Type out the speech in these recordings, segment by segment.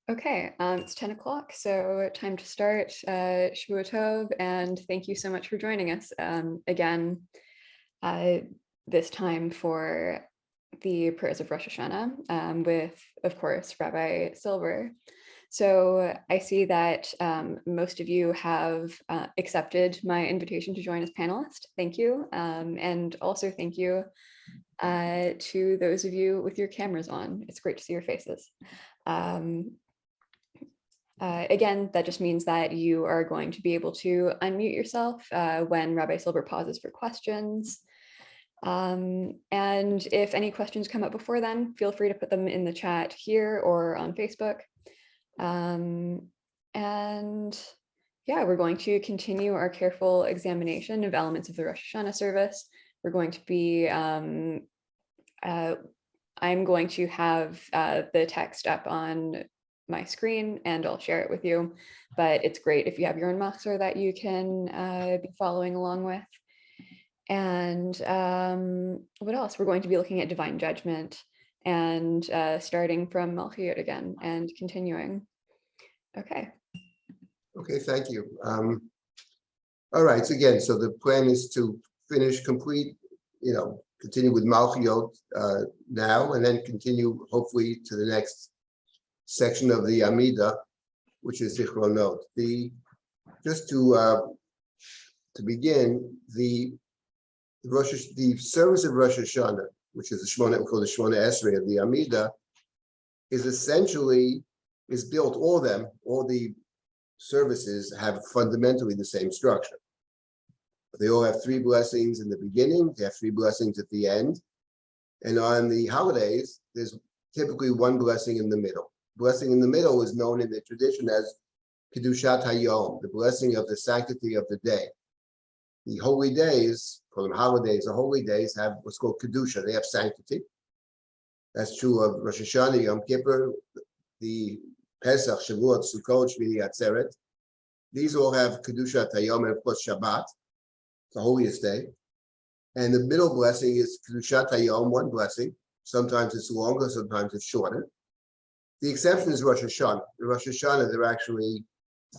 Okay, it's 10 o'clock, so time to start. Shavua Tov, and thank you so much for joining us again uh, this time for the prayers of Rosh Hashanah with, of course, Rabbi Silber. So I see that most of you have accepted my invitation to join as panelist. Thank you. And also thank you to those of you with your cameras on. It's great to see your faces. Again, that just means that you are going to be able to unmute yourself when Rabbi Silber pauses for questions. And if any questions come up before then, feel free to put them in the chat here or on Facebook. And yeah, we're going to continue our careful examination of elements of the Rosh Hashanah service. We're going to be, I'm going to have the text up on my screen and I'll share it with you, but it's great if you have your own machzor that you can be following along with. And what else? We're going to be looking at divine judgment and starting from Malchiyot again and continuing. Okay. Okay, thank you. All right, so again, so the plan is to complete, continue with Malchiyot now, and then continue hopefully to the next section of the Amida, which is Zichronot. Just to begin, the service of Rosh Hashanah, which is we call the Shmona Esrei of the Amida, is built. All the services have fundamentally the same structure. They all have 3 blessings in the beginning. They have 3 blessings at the end, and on the holidays, there's typically 1 blessing in the middle. Blessing in the middle is known in the tradition as Kedushat Hayom, the blessing of the sanctity of the day. The holy days, call them holidays, the holy days have what's called Kedusha. They have sanctity. That's true of Rosh Hashanah, Yom Kippur, the Pesach, Shavuot, Sukkot, Shmini Atzeret. These all have Kedushat Hayom, and of course Shabbat, the holiest day. And the middle blessing is Kedushat Hayom, 1 blessing. Sometimes it's longer, sometimes it's shorter. The exception is Rosh Hashanah. In Rosh Hashanah, there are actually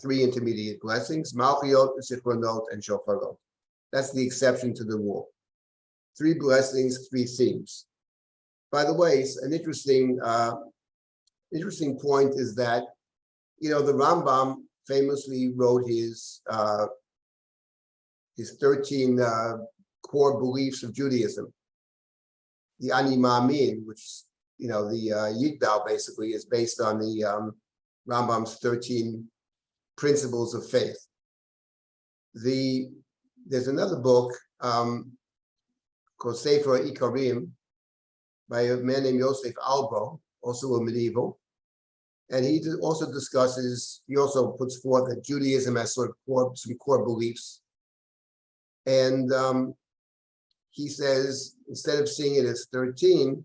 3 intermediate blessings: Malchiyot, Zichronot, and Shofarot. That's the exception to the rule. 3 blessings, 3 themes. By the way, an interesting point is that, the Rambam famously wrote his 13 core beliefs of Judaism. The Ani Ma'amin, which the Yigdal basically is based on the Rambam's 13 principles of faith. There's another book called Sefer Ikarim by a man named Yosef Albo, also a medieval, and he also puts forth that Judaism has sort of some core beliefs, and he says instead of seeing it as 13,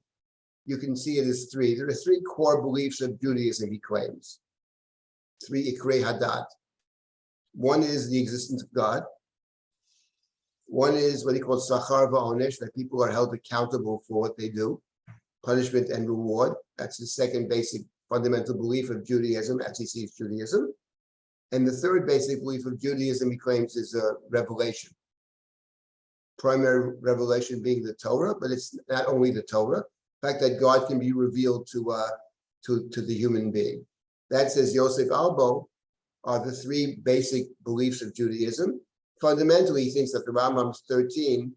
you can see it as 3. There are 3 core beliefs of Judaism, he claims. 3 Ikrei Hadat. 1 is the existence of God. 1 is what he calls Sachar Va'onesh, that people are held accountable for what they do, punishment and reward. That's the second basic fundamental belief of Judaism, as he sees Judaism. And the third basic belief of Judaism, he claims, is revelation. Primary revelation being the Torah, but it's not only the Torah. The fact that God can be revealed to the human being. That, says Yosef Albo, are the 3 basic beliefs of Judaism. Fundamentally, he thinks that the Rambam's 13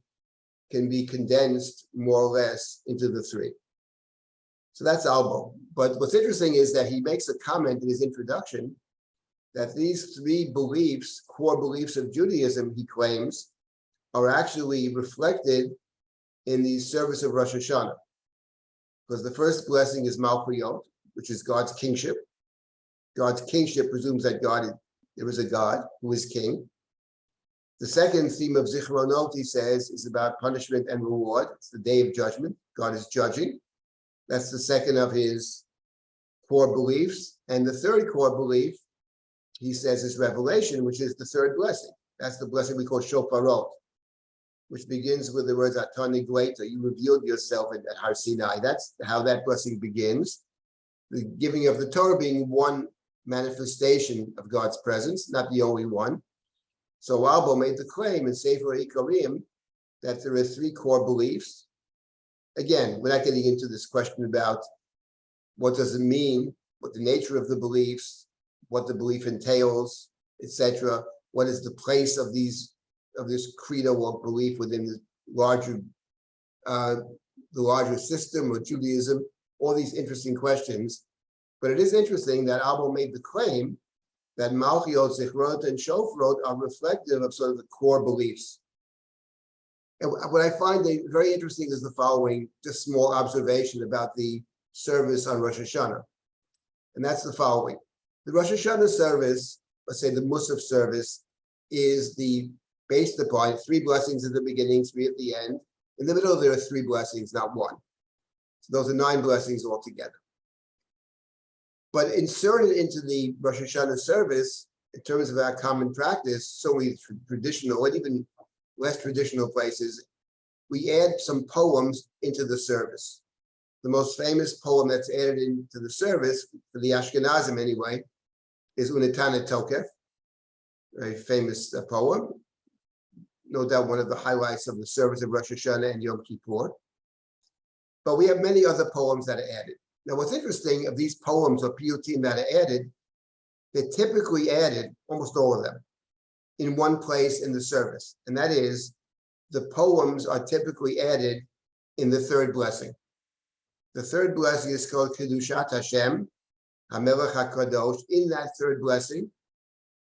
can be condensed more or less into the 3. So that's Albo. But what's interesting is that he makes a comment in his introduction that these 3 beliefs, core beliefs of Judaism, he claims, are actually reflected in the service of Rosh Hashanah. Because the first blessing is Malchiyot, which is God's kingship. God's kingship presumes that there is a God who is king. The second theme of Zichronot, he says, is about punishment and reward. It's the day of judgment. God is judging. That's the second of his core beliefs. And the third core belief, he says, is revelation, which is the 3rd blessing. That's the blessing we call Shofarot, which begins with the words Atani Gleita, you revealed yourself at Har Sinai. That's how that blessing begins. the giving of the Torah being one manifestation of God's presence, not the only one. So Albo made the claim in Sefer Ikarim that there are three core beliefs. Again, we're not getting into this question about what does it mean, what the nature of the beliefs, what the belief entails, etc. What is the place of this credo or belief within the larger system of Judaism? All these interesting questions. But it is interesting that Albo made the claim that Malchiot, Zichrot, and Shofrot are reflective of sort of the core beliefs. And what I find very interesting is the following, just small observation about the service on Rosh Hashanah. And that's the following. The Rosh Hashanah service, let's say the Musaf service, is based upon 3 blessings at the beginning, 3 at the end. In the middle, there are 3 blessings, not 1. So those are 9 blessings altogether. But inserted into the Rosh Hashanah service, in terms of our common practice, so many traditional and even less traditional places, we add some poems into the service. The most famous poem that's added into the service, for the Ashkenazim anyway, is Unetana Tokef, a very famous poem. No doubt one of the highlights of the service of Rosh Hashanah and Yom Kippur. But we have many other poems that are added. Now, what's interesting of these poems or piyutim that are added, they're typically added, almost all of them, in one place in the service. And that is, the poems are typically added in the 3rd blessing. The 3rd blessing is called Kedushat Hashem, HaMelech HaKadosh. In that 3rd blessing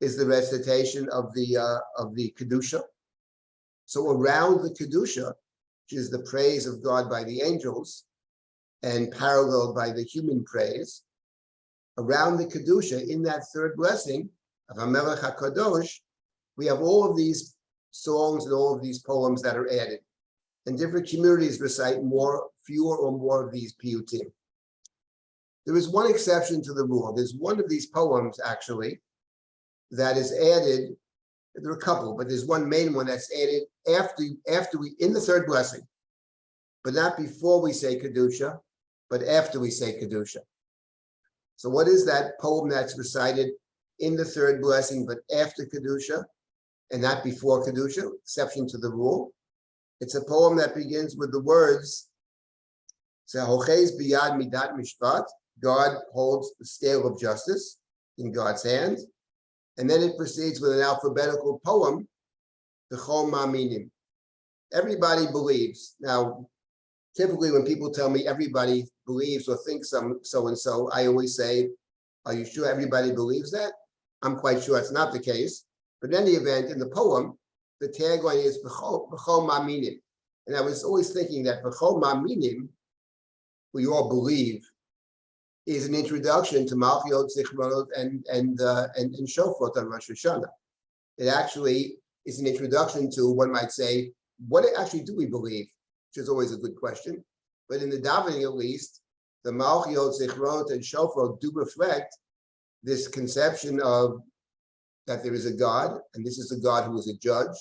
is the recitation of the Kedusha. So around the Kedusha, which is the praise of God by the angels, and paralleled by the human praise, around the Kedusha, in that 3rd blessing of HaMelech HaKadosh, we have all of these songs and all of these poems that are added. And different communities recite fewer or more of these piyutim. There is one exception to the rule. There's one of these poems, actually, that is added. There are a couple, but there's one main one that's added after we, in the 3rd blessing, but not before we say Kedusha, but after we say Kedusha. So what is that poem that's recited in the 3rd blessing, but after Kedusha, and not before Kedusha, exception to the rule? It's a poem that begins with the words, Hochez biyad midat mishpat, God holds the scale of justice in God's hand. And then it proceeds with an alphabetical poem, B'chol ma'aminim. Everybody believes. Now, typically when people tell me everybody believes or thinks so-and-so, I always say, are you sure everybody believes that? I'm quite sure it's not the case. But in any event, in the poem, the tagline is B'chol ma'aminim. And I was always thinking that B'chol ma'aminim, we all believe, is an introduction to Malchiot, Zichronot, and Shofrot on Rosh Hashanah. It actually is an introduction to, one might say, what actually do we believe? Which is always a good question. But in the davening, at least, the Malchiot, Zichronot, and Shofrot do reflect this conception of that there is a God, and this is a God who is a judge,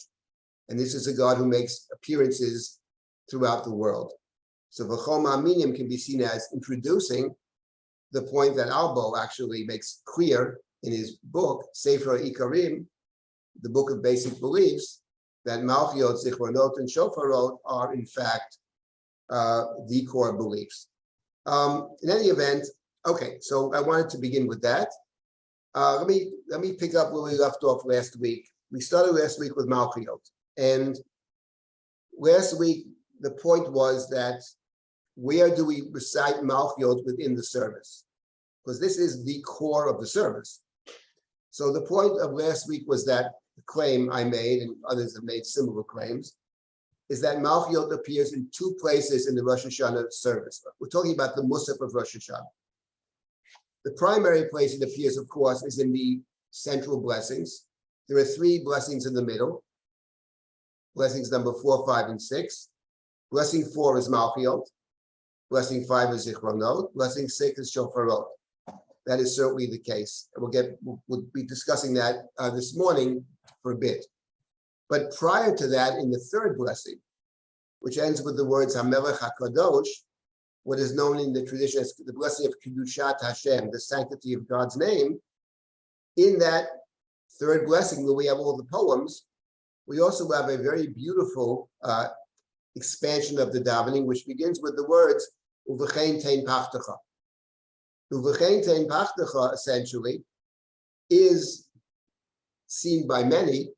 and this is a God who makes appearances throughout the world. So V'chol ma'aminim can be seen as introducing the point that Albo actually makes clear in his book, Sefer Ikarim, the book of basic beliefs, that Malchiot, Zichronot, and Shofarot are in fact the core beliefs. In any event, okay, so I wanted to begin with that. Let me pick up where we left off last week. We started last week with Malchiot, and last week the point was that where do we recite Malchiot within the service? Because this is the core of the service. So the point of last week was that the claim I made, and others have made similar claims, is that Malchiot appears in 2 places in the Rosh Hashanah service. We're talking about the Musaf of Rosh Hashanah. The primary place it appears, of course, is in the central blessings. There are 3 blessings in the middle. Blessings number 4, 5, and 6. Blessing 4 is Malchiot. Blessing 5 is Zichronot. Blessing 6 is Shofarot. That is certainly the case. And we'll be discussing that this morning for a bit. But prior to that, in the 3rd blessing, which ends with the words HaMelech HaKadosh, what is known in the tradition as the blessing of Kedushat Hashem, the sanctity of God's name. In that third blessing, where we have all the poems, we also have a very beautiful expansion of the davening, which begins with the words Uvechein tein pachtecha. Uvechein tein pachtecha essentially is seen by many,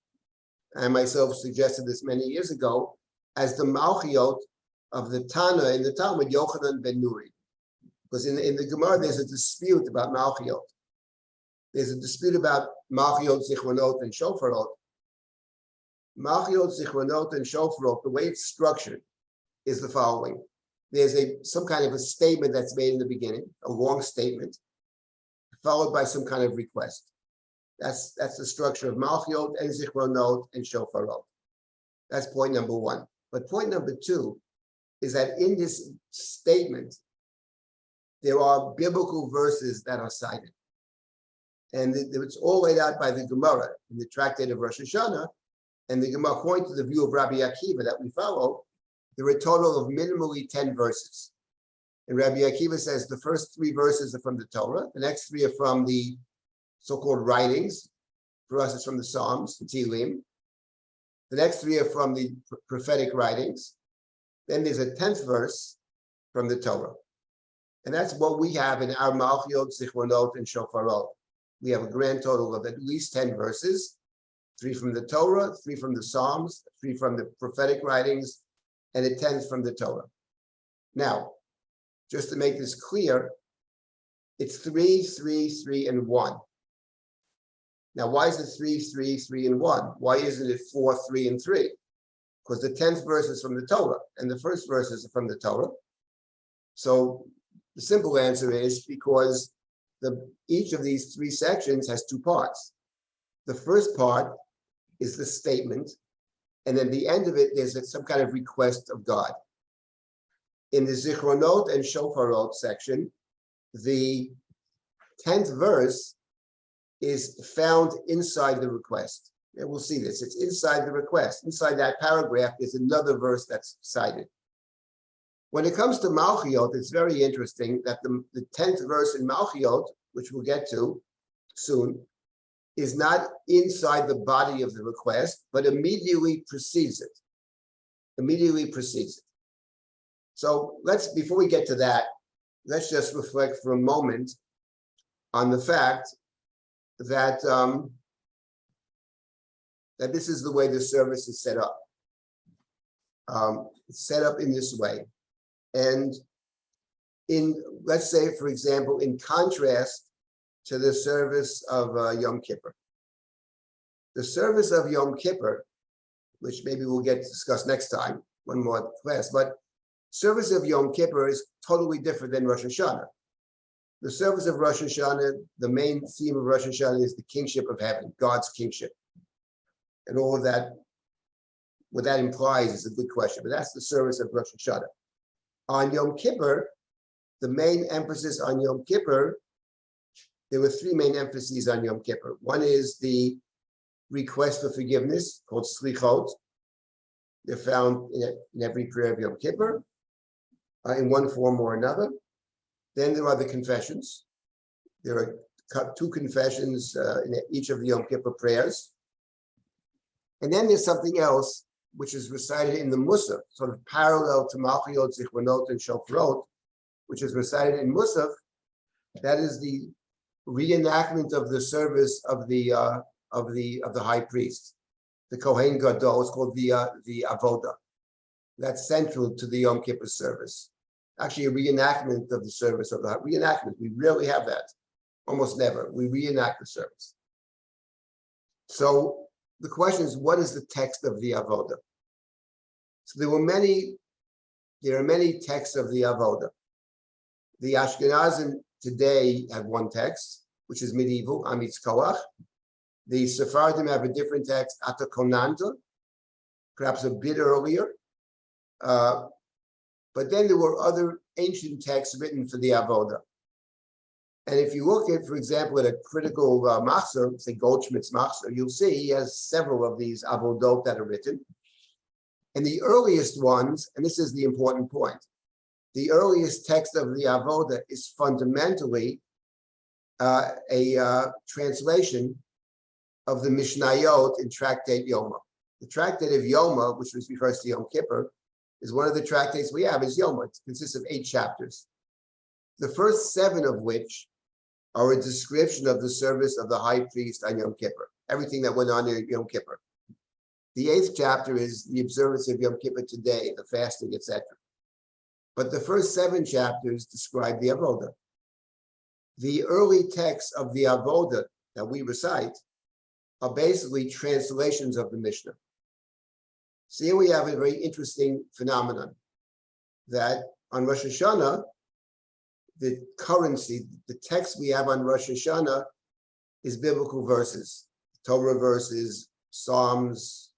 I myself suggested this many years ago, as the Malchiot of the Tana in the Talmud, Yochanan ben Nuri. Because in the Gemara, there's a dispute about Malchiot. There's a dispute about Malchiot, Zichronot, and Shofarot. Malchiot, Zichronot, and Shofarot, the way it's structured is the following. There's some kind of a statement that's made in the beginning, a long statement, followed by some kind of request. That's the structure of Malchiot and Zichronot and Shofarot. That's point number one. But point number two is that in this statement, there are biblical verses that are cited. And it's all laid out by the Gemara in the tractate of Rosh Hashanah. And the Gemara, according to the view of Rabbi Akiva that we follow, there are a total of minimally 10 verses. And Rabbi Akiva says the first 3 verses are from the Torah, the next 3 are from the so-called writings. For us, it's from the Psalms, the Tehillim. The next 3 are from the prophetic writings. Then there's a 10th verse from the Torah. And that's what we have in our Malchiot, Zichronot, and Shofarot. We have a grand total of at least 10 verses, 3 from the Torah, 3 from the Psalms, 3 from the prophetic writings, and a 10th from the Torah. Now, just to make this clear, it's 3, 3, 3, and 1. Now, why is it 3, 3, 3, and 1? Why isn't it 4, 3, and 3? Because the 10th verse is from the Torah, and the first verses are from the Torah. So the simple answer is because each of these 3 sections has 2 parts. The first part is the statement, and then the end of it is some kind of request of God. In the Zichronot and Shofarot section, the 10th verse is found inside the request. And we'll see this. It's inside the request. Inside that paragraph is another verse that's cited. When it comes to Malchiot, it's very interesting that the 10th verse in Malchiot, which we'll get to soon, is not inside the body of the request, but immediately precedes it. Immediately precedes it. So before we get to that, let's just reflect for a moment on the fact that that this is the way the service is set up. It's set up in this way. And let's say, for example, in contrast to the service of Yom Kippur. The service of Yom Kippur, which maybe we'll get to discuss next time, one more class, but service of Yom Kippur is totally different than Rosh Hashanah. The service of Rosh Hashanah, the main theme of Rosh Hashanah is the kingship of heaven, God's kingship. And all of that, what that implies is a good question, but that's the service of Rosh Hashanah. On Yom Kippur, the main emphasis on Yom Kippur, there were 3 main emphases on Yom Kippur. One is the request for forgiveness, called slichot. They're found in every prayer of Yom Kippur, in one form or another. Then there are the confessions. There are 2 confessions in each of the Yom Kippur prayers. And then there's something else, which is recited in the Musaf, sort of parallel to Malchiot, Zichronot, and Shofarot, which is recited in Musaf. That is the reenactment of the service of the high priest, the Kohen Gadol. It's called the Avoda. That's central to the Yom Kippur service. Actually, a reenactment of the service of the reenactment. We rarely have that, almost never. We reenact the service. So the question is, what is the text of the Avoda? So there are many texts of the Avoda. The Ashkenazim today have one text, which is medieval, Amitz Koach. The Sephardim have a different text, Ata Konanta, perhaps a bit earlier. But then there were other ancient texts written for the Avoda. And if you look at, for example, at a critical Machzor, say Goldschmidt's Machzor, you'll see he has several of these Avodot that are written. And the earliest ones, and this is the important point, the earliest text of the Avoda is fundamentally a translation of the Mishnayot in Tractate Yoma. The Tractate of Yoma, which refers to Yom Kippur, is one of the tractates we have, is Yoma. It consists of 8 chapters. The first 7 of which are a description of the service of the high priest on Yom Kippur, everything that went on in Yom Kippur. The 8th chapter is the observance of Yom Kippur today, the fasting, etc. But the first 7 chapters describe the Avoda. The early texts of the Avoda that we recite are basically translations of the Mishnah. So here we have a very interesting phenomenon that on Rosh Hashanah, the currency, the text we have on Rosh Hashanah is biblical verses, Torah verses, Psalms,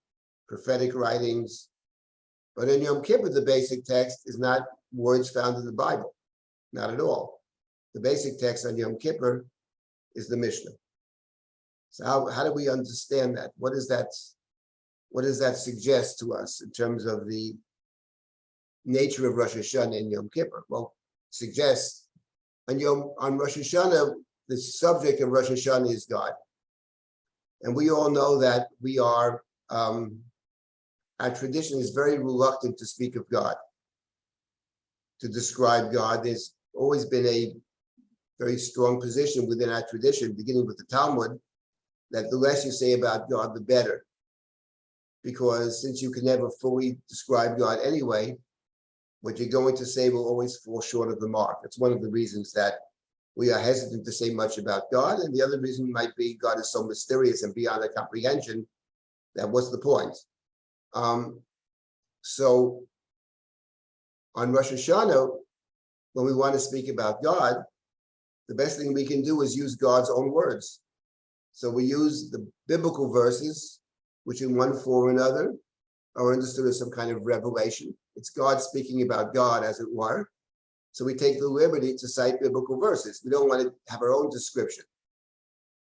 prophetic writings. But in Yom Kippur, the basic text is not words found in the Bible, not at all. The basic text on Yom Kippur is the Mishnah. So how do we understand that? What does that suggest to us in terms of the nature of Rosh Hashanah and Yom Kippur? Well, it suggests on Rosh Hashanah, the subject of Rosh Hashanah is God. And we all know that we are, our tradition is very reluctant to speak of God, to describe God. There's always been a very strong position within our tradition, beginning with the Talmud, that the less you say about God, the better. Because since you can never fully describe God anyway, what you're going to say will always fall short of the mark. It's one of the reasons that we are hesitant to say much about God. And the other reason might be God is so mysterious and beyond our comprehension that what's the point? So on Rosh Hashanah, when we want to speak about God, the best thing we can do is use God's own words. So we use the biblical verses, which in one form or another are understood as some kind of revelation. It's God speaking about God, as it were. So we take the liberty to cite biblical verses. We don't want to have our own description.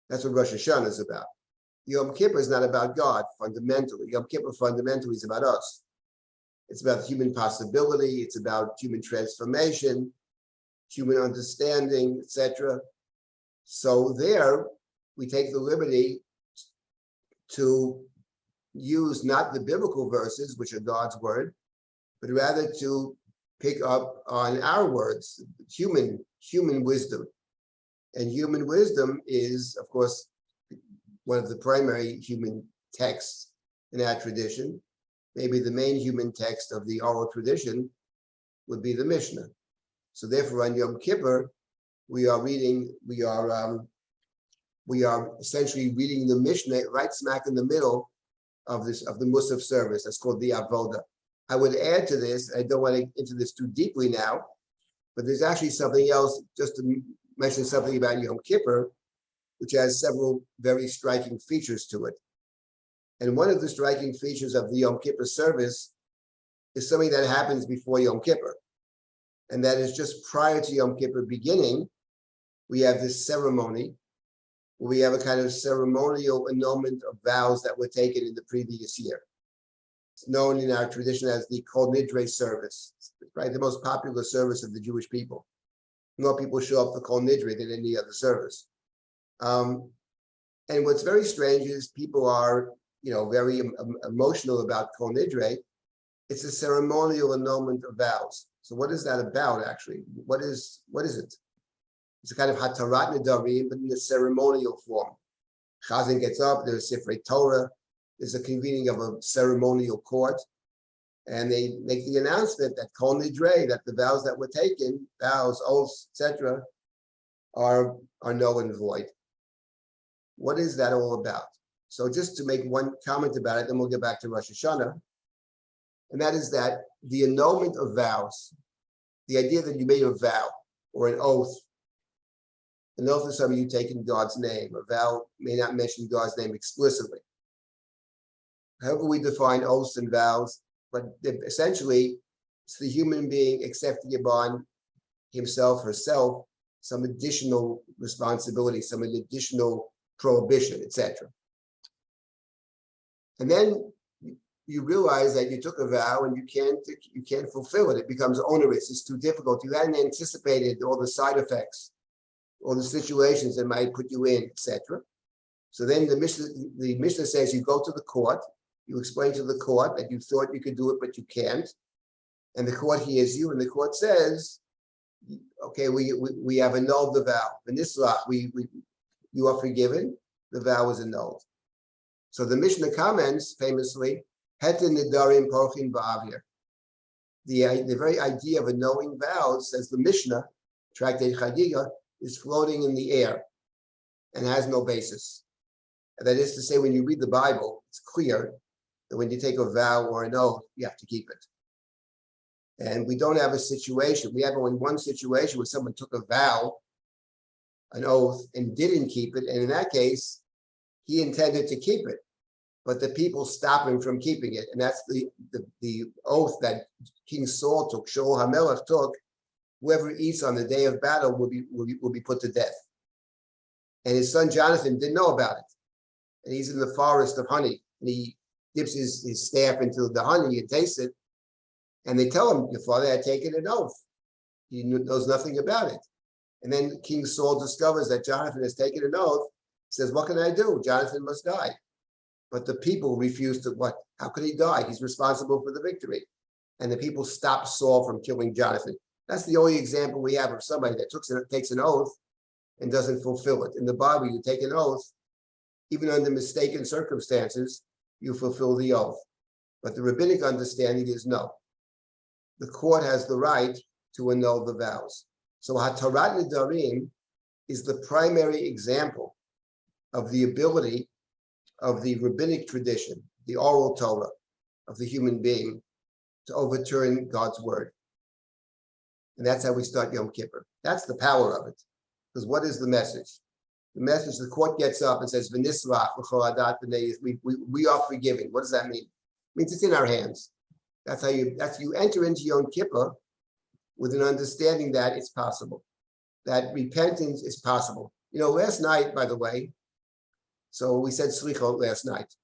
That's what Rosh Hashanah is about. Yom Kippur is not about God fundamentally. Yom Kippur fundamentally is about us. It's about human possibility. It's about human transformation, human understanding, etc. So there, we take the liberty to use not the biblical verses, which are God's word, but rather to pick up on our words, human wisdom. And human wisdom is, of course, one of the primary human texts in our tradition. Maybe the main human text of the oral tradition would be the Mishnah. So therefore, on Yom Kippur, we are essentially reading the Mishnah right smack in the middle of the Musaf service. That's called the Avoda. I would add to this, I don't want to get into this too deeply now, but there's actually something else, just to mention something about Yom Kippur, which has several very striking features to it. And one of the striking features of the Yom Kippur service is something that happens before Yom Kippur. And that is just prior to Yom Kippur beginning, we have this ceremony where we have a kind of ceremonial annulment of vows that were taken in the previous year. It's known in our tradition as the Kol Nidre service. It's probably the most popular service of the Jewish people. More people show up for Kol Nidre than any other service. And what's very strange is people are, very emotional about Kol Nidre. It's a ceremonial annulment of vows. So what is that about, actually? What is it? It's a kind of hatarat nedarim, but in a ceremonial form. Chazan gets up, there's Sifrei Torah, there's a convening of a ceremonial court, and they make the announcement that Kol Nidre, that the vows that were taken, vows, oaths, etc., are null and void. What is that all about? So just to make one comment about it, then we'll get back to Rosh Hashanah, and that is that the annulment of vows, the idea that you made a vow or an oath is something you take in God's name. A vow may not mention God's name explicitly. However we define oaths and vows, but essentially it's the human being accepting upon himself, herself, some additional responsibility, some additional prohibition, etc. And then you realize that you took a vow and you can't fulfill it. It becomes onerous. It's too difficult. You hadn't anticipated all the side effects, all the situations that might put you in, etc. So then the Mishnah says you go to the court, you explain to the court that you thought you could do it, but you can't. And the court hears you, and the court says, okay, we have annulled the vow. In this law, you are forgiven, the vow is annulled. So the Mishnah comments famously, Hetin Nidarim Porchin Ba'avir. The very idea of annulling vows, says the Mishnah, Tractate Chagiga, is floating in the air and has no basis. And that is to say, when you read the Bible, it's clear that when you take a vow or an oath, you have to keep it. And we don't have a situation. We have only one situation where someone took a vow, an oath, and didn't keep it. And in that case, he intended to keep it, but the people stop him from keeping it. And that's the oath that King Saul took, Shaul HaMelech took. Whoever eats on the day of battle will be put to death. And his son Jonathan didn't know about it. And he's in the forest of honey, and he dips his staff into the honey and tastes it. And they tell him, your father had taken an oath. He knows nothing about it. And then King Saul discovers that Jonathan has taken an oath, says, what can I do? Jonathan must die. But the people refuse to, what? How could he die? He's responsible for the victory. And the people stop Saul from killing Jonathan. That's the only example we have of somebody that takes an oath and doesn't fulfill it. In the Bible, you take an oath, even under mistaken circumstances, you fulfill the oath. But the rabbinic understanding is no. The court has the right to annul the vows. So Hatarat Nidarim is the primary example of the ability of the rabbinic tradition, the oral Torah of the human being, to overturn God's word. And that's how we start Yom Kippur. That's the power of it. Because what is the message? The message, the court gets up and says, we are forgiving. What does that mean? It means it's in our hands. That's you enter into Yom Kippur with an understanding that it's possible, that repentance is possible. You know, last night, by the way, so we said Slichot last night.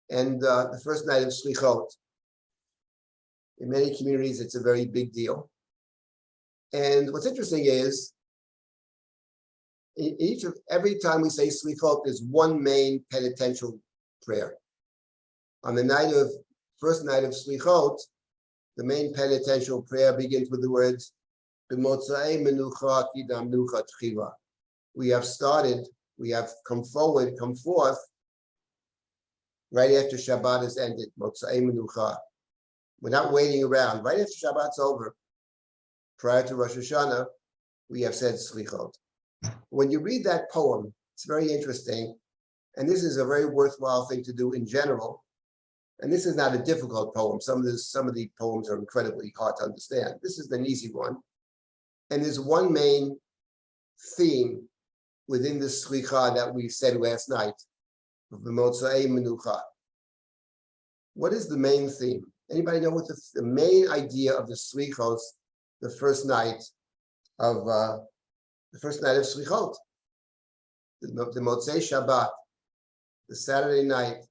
And the first night of Slichot, in many communities, it's a very big deal. And what's interesting is, every time we say Slichot, there's one main penitential prayer. On the first night of Slichot, the main penitential prayer begins with the words, B'motzai menucha kidam nucha tchila. We have come forth, right after Shabbat has ended, Motzai menucha. We're not waiting around. Right after Shabbat's over, prior to Rosh Hashanah, we have said Slichot. When you read that poem, it's very interesting, and this is a very worthwhile thing to do in general. And this is not a difficult poem. Some of the poems are incredibly hard to understand. This is an easy one. And there's one main theme within the Slicha that we said last night, of the Motzai Menucha. What is the main theme? Anybody know what the main idea of the Slichos, the first night of Slichot? The Motzei Shabbat, the Saturday night.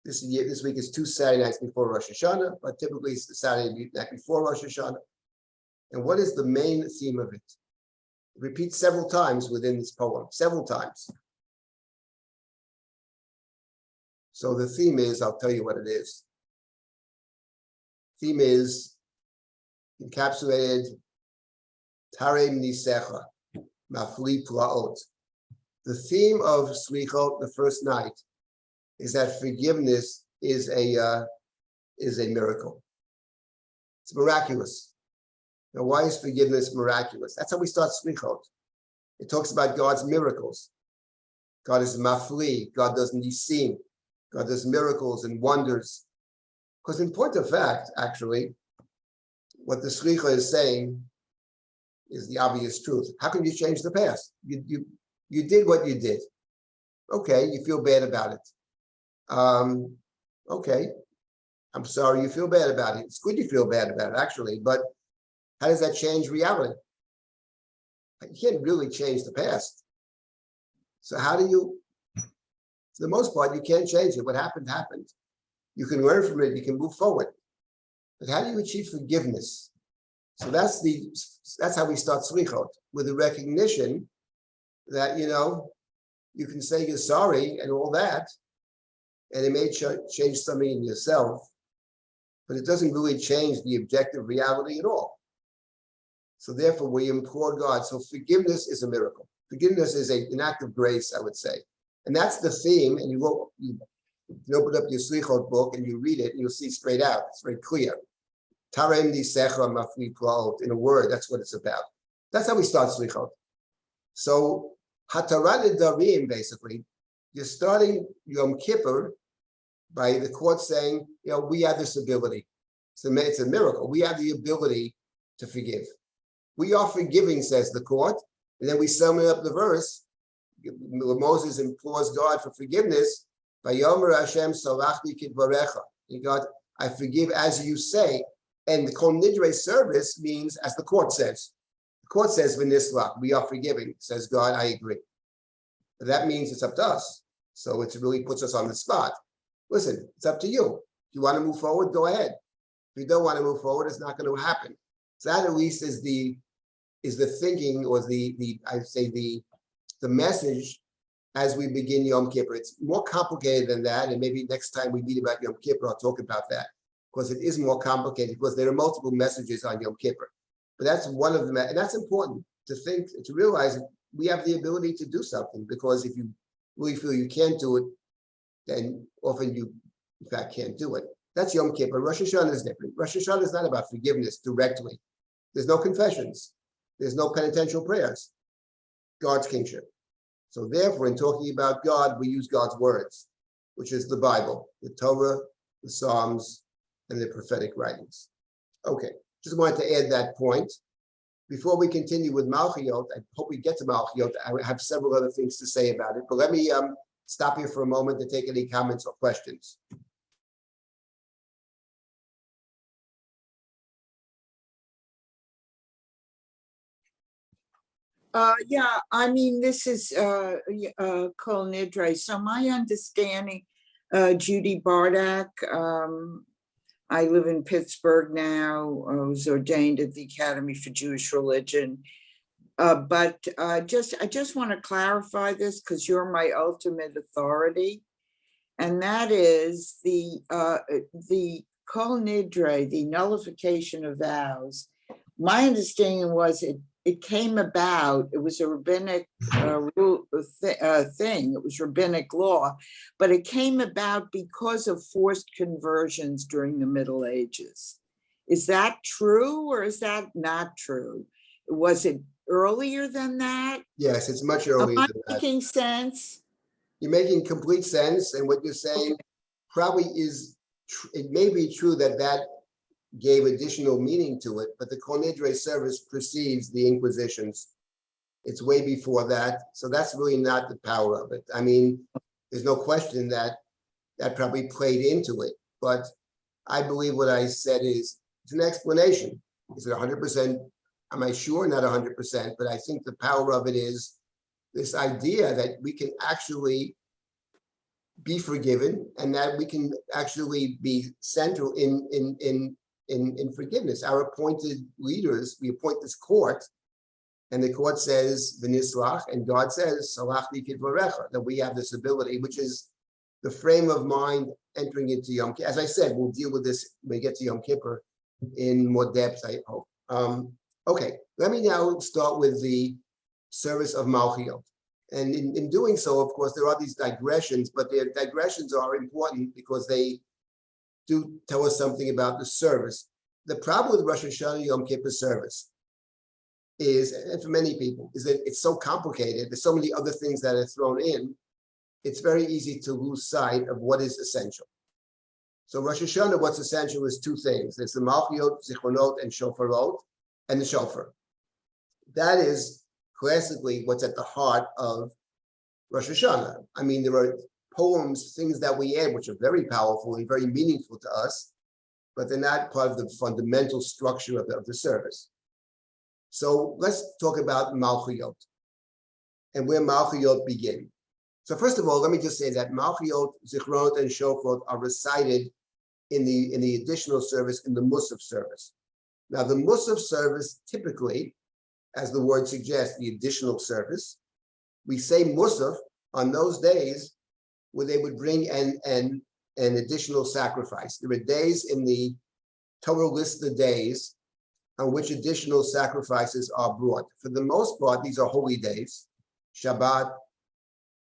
This week is 2 Saturday nights before Rosh Hashanah, but typically it's the Saturday night before Rosh Hashanah. And what is the main theme of it? It repeats several times within this poem, several times. So the theme is, I'll tell you what it is. Theme is encapsulated, Tarem Nisecha, Mafli Plaot. The theme of Slichot, the first night, is that forgiveness is a miracle. It's miraculous. Now, why is forgiveness miraculous? That's how we start Slichot. It talks about God's miracles. God is mafli. God does nisim. God does miracles and wonders. Because in point of fact, actually, what the Slicha is saying is the obvious truth. How can you change the past? You did what you did. Okay, you feel bad about it. Okay, I'm sorry you feel bad about it. It's good you feel bad about it, actually, but how does that change reality? You can't really change the past. So how do you, for the most part, you can't change it. What happened, happened. You can learn from it, you can move forward. But how do you achieve forgiveness? So that's how we start slichot, with the recognition that, you can say you're sorry and all that, and it may change something in yourself, but it doesn't really change the objective reality at all. So therefore, we implore God. So forgiveness is a miracle. Forgiveness is an act of grace, I would say. And that's the theme, and you open up your slichot book and you read it, and you'll see straight out, it's very clear. Tarem disecha mafli plaot, in a word, that's what it's about. That's how we start slichot. So hatarat darim, basically, you're starting Yom Kippur by the court saying, we have this ability. So it's a miracle. We have the ability to forgive. We are forgiving, says the court. And then we sum up the verse. Moses implores God for forgiveness. Vayomer Hashem salachti kidvarecha. God, I forgive as you say. And the Kol Nidre service means, as the court says. The court says, V'nislach, we are forgiving. Says God, I agree. But that means it's up to us. So it really puts us on the spot. Listen, it's up to you. If you want to move forward, go ahead. If you don't want to move forward, it's not going to happen. So that at least is the thinking, or the message as we begin Yom Kippur. It's more complicated than that, and maybe next time we meet about Yom Kippur, I'll talk about that, because it is more complicated, because there are multiple messages on Yom Kippur. But that's one of them, and that's important to realize that we have the ability to do something, because if you really feel you can't do it, then often you, in fact, can't do it. That's Yom Kippur. Rosh Hashanah is different. Rosh Hashanah is not about forgiveness directly. There's no confessions. There's no penitential prayers. God's kingship. So therefore, in talking about God, we use God's words, which is the Bible, the Torah, the Psalms, and the prophetic writings. Okay, just wanted to add that point. Before we continue with Malchiot, I hope we get to Malchiot. I have several other things to say about it, but let me stop here for a moment to take any comments or questions. Yeah, I mean, this is Kol Nidre. So my understanding, Judy Bardak, I live in Pittsburgh now. I was ordained at the Academy for Jewish Religion. But I just want to clarify this, because you're my ultimate authority. And that is the Kol Nidre, the nullification of vows. My understanding was it came about, it was a rabbinic thing, it was rabbinic law, but it came about because of forced conversions during the Middle Ages. Is that true, or is that not true? Was it earlier than that? Yes, it's much earlier than that. Making sense? You're making complete sense, and what you're saying probably is, it may be true that gave additional meaning to it, but the Kol Nidre service precedes the Inquisitions. It's way before that, so that's really not the power of it. I mean, there's no question that probably played into it, but I believe what I said is, it's an explanation. Is it 100%? Am I sure? Not 100%, but I think the power of it is this idea that we can actually be forgiven, and that we can actually be central in forgiveness. Our appointed leaders, we appoint this court, and the court says v'nislach, and God says salachti kidvarecha, that we have this ability, which is the frame of mind entering into Yom Kippur. As I said, we'll deal with this when we get to Yom Kippur in more depth, I hope. Okay, let me now start with the service of Malchiot. And in doing so, of course, there are these digressions, but their digressions are important because they do tell us something about the service. The problem with Rosh Hashanah Yom Kippur service is, and for many people, is that it's so complicated. There's so many other things that are thrown in. It's very easy to lose sight of what is essential. So Rosh Hashanah, what's essential is two things. There's the Malchiot, Zichronot, and Shofarot, and the Shofar. That is classically what's at the heart of Rosh Hashanah. I mean, there are poems, things that we add, which are very powerful and very meaningful to us, but they're not part of the fundamental structure of the service. So let's talk about Malchiot and where Malchiot begin. So first of all, let me just say that Malchiot, Zichronot, and Shofar are recited in the additional service, in the Musaf service. Now, the Musaf service, typically, as the word suggests, the additional service, we say Musaf on those days where they would bring an additional sacrifice. There are days in the Torah list of days on which additional sacrifices are brought. For the most part, these are holy days: Shabbat,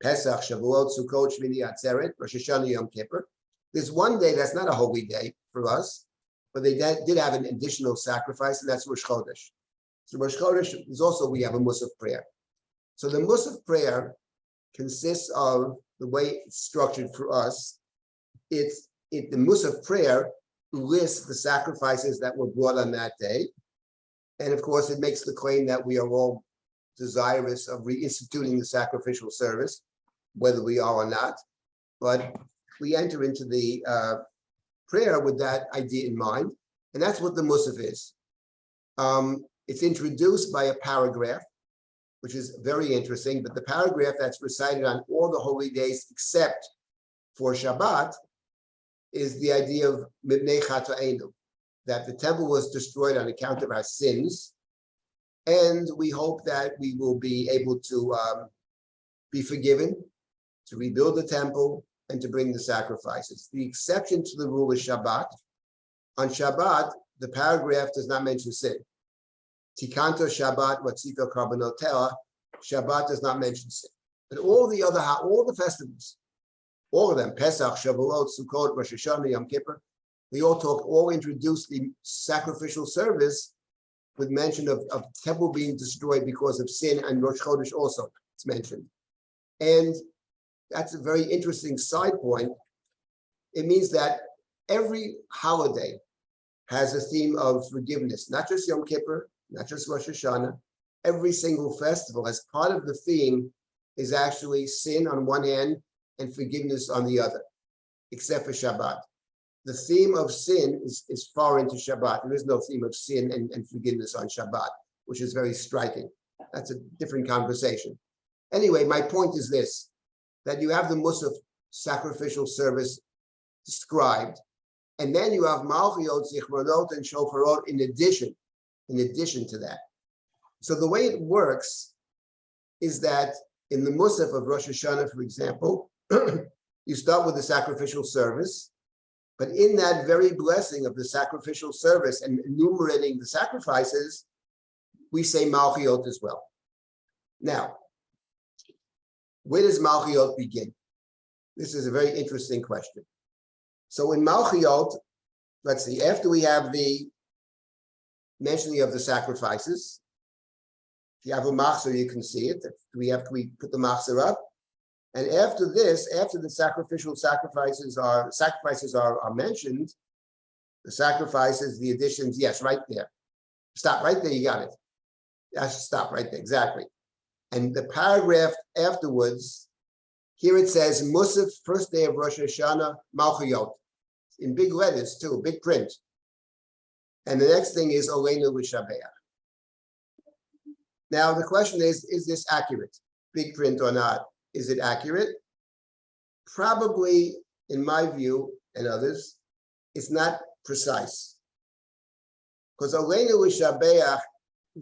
Pesach, Shavuot, Sukkot, Shmini Atzeret, Rosh Hashanah, Yom Kippur. There's one day that's not a holy day for us, but they did have an additional sacrifice, and that's Rosh Chodesh. So Rosh Chodesh is also, we have a Musaf prayer. So the Musaf prayer consists of, the way it's structured for us, the Musaf prayer lists the sacrifices that were brought on that day. And of course, it makes the claim that we are all desirous of reinstituting the sacrificial service, whether we are or not. But we enter into the prayer with that idea in mind. And that's what the Musaf is. It's introduced by a paragraph, which is very interesting, but the paragraph that's recited on all the holy days except for Shabbat is the idea of Mibnei Chato'enu, that the temple was destroyed on account of our sins, and we hope that we will be able to be forgiven, to rebuild the temple, and to bring the sacrifices. The exception to the rule is Shabbat. On Shabbat, the paragraph does not mention sin. Tikanto Shabbat, Watzito Karbonotela, Shabbat does not mention sin. But all the festivals, all of them, Pesach, Shavuot, Sukkot, Rosh Hashanah, Yom Kippur, they all introduce the sacrificial service with mention of temple being destroyed because of sin, and Rosh Chodesh also, it's mentioned. And that's a very interesting side point. It means that every holiday has a theme of forgiveness, not just Yom Kippur, not just Rosh Hashanah. Every single festival, as part of the theme, is actually sin on one hand and forgiveness on the other, except for Shabbat. The theme of sin is far into Shabbat. There is no theme of sin and forgiveness on Shabbat, which is very striking. That's a different conversation. Anyway, my point is this, that you have the Musaf sacrificial service described, and then you have Malchiot, Zichronot, and Shofarot in addition to that. So the way it works is that in the Musaf of Rosh Hashanah, for example, you start with the sacrificial service, but in that very blessing of the sacrificial service and enumerating the sacrifices, we say Malchiot as well. Now, where does Malchiot begin? This is a very interesting question. So in Malchiot, let's see, after we have the mentioning of the sacrifices, if you have a machzor, you can see it. We put the machzor up. And after this, after the sacrificial sacrifices are mentioned, the sacrifices, the additions, yes, right there. Stop right there, you got it. Yes, stop right there, exactly. And the paragraph afterwards, here it says, Musaf, first day of Rosh Hashanah, Malchiyot, in big letters too, big print. And the next thing is Oleinu L'Shabeach. Now the question is this accurate? Big print or not? Is it accurate? Probably, in my view and others, it's not precise. Because Oleinu L'Shabeach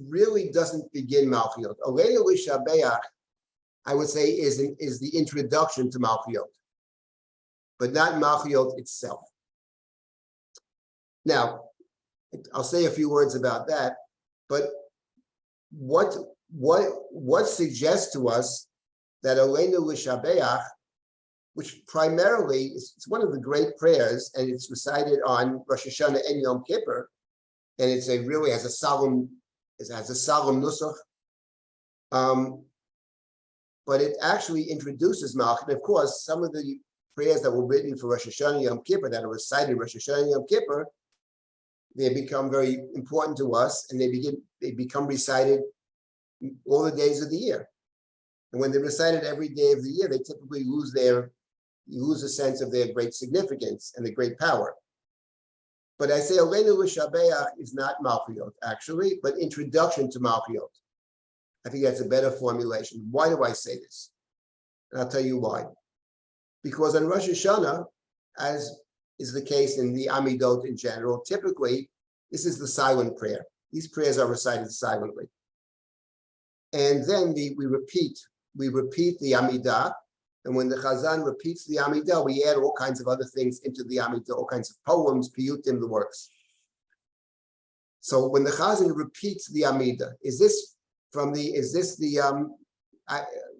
really doesn't begin Malchiyot. Oleinu L'Shabeach, I would say, is the introduction to Malchiyot, but not Malchiyot itself. Now, I'll say a few words about that, but what suggests to us that Oleinu L'Shabeach, which primarily it's one of the great prayers, and it's recited on Rosh Hashanah and Yom Kippur, and really has a solemn nusach, but it actually introduces Malchiyot. Of course, some of the prayers that were written for Rosh Hashanah Yom Kippur, that are recited Rosh Hashanah Yom Kippur, they become very important to us, and they become recited all the days of the year. And when they're recited every day of the year, they typically lose a sense of their great significance and the great power. But I say Oleinu L'Shabeach is not Malchiyot, actually, but introduction to Malchiyot. I think that's a better formulation. Why do I say this? And I'll tell you why. Because on Rosh Hashanah, as is the case in the Amidot in general. Typically, this is the silent prayer. These prayers are recited silently. And then we repeat the Amidah. And when the Chazan repeats the Amidah, we add all kinds of other things into the Amidah, all kinds of poems, piyutim, the works. So when the Chazan repeats the Amidah,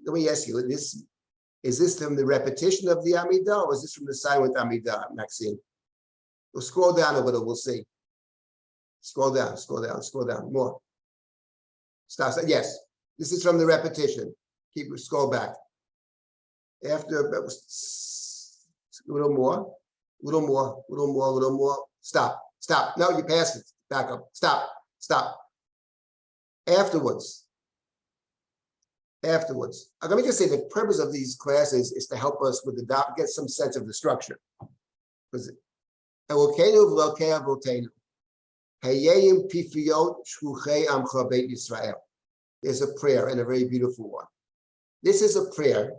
let me ask you, is this from the repetition of the Amidah, or is this from the silent Amidah, Maxine? We'll scroll down a little, we'll see. Scroll down, more. Stop. Yes, this is from the repetition. Scroll back. After a little more. Stop. No, you passed it. Back up. Stop. Afterwards. Let me just say the purpose of these classes is to help us with get some sense of the structure. Because there's a prayer, and a very beautiful one. This is a prayer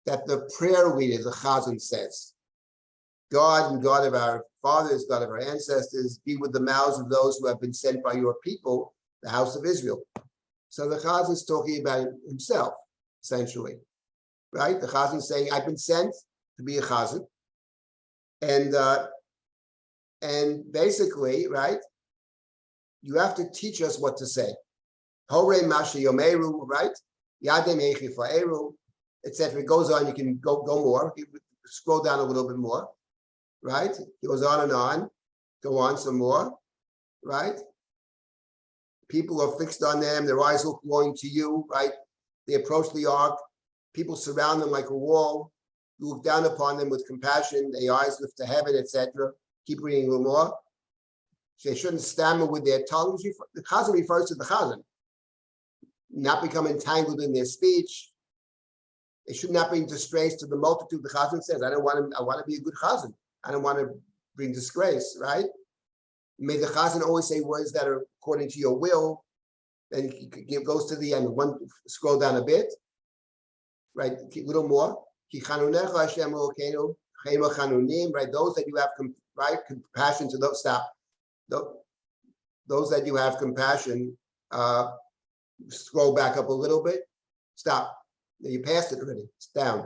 that the prayer leader, the Chazan, says, God and God of our fathers, God of our ancestors, be with the mouths of those who have been sent by your people, the house of Israel. So the Chazan is talking about himself, essentially, right? The Chazan is saying, I've been sent to be a Chazan. And basically, right, you have to teach us what to say. Hore Masha Yomeru, right? Yadem Echi Fa'eru, etc. It goes on, you can go more, scroll down a little bit more, right? It goes on and on, go on some more, right? People are fixed on them, their eyes look longing to you, right? They approach the ark, people surround them like a wall, you look down upon them with compassion, their eyes lift to heaven, etc. Keep reading a little more. They shouldn't stammer with their tongues. The Chazan refers to the Chazan. Not become entangled in their speech. They should not bring disgrace to the multitude. The Chazan says, I want to be a good Chazan. I don't want to bring disgrace, right? May the Chazan always say words that are according to your will. Then it goes to the end. Scroll down a bit, right? A little more. Right? Those that you have compassion to those. Stop. Those that you have compassion. Scroll back up a little bit. Stop. You passed it already. It's down. A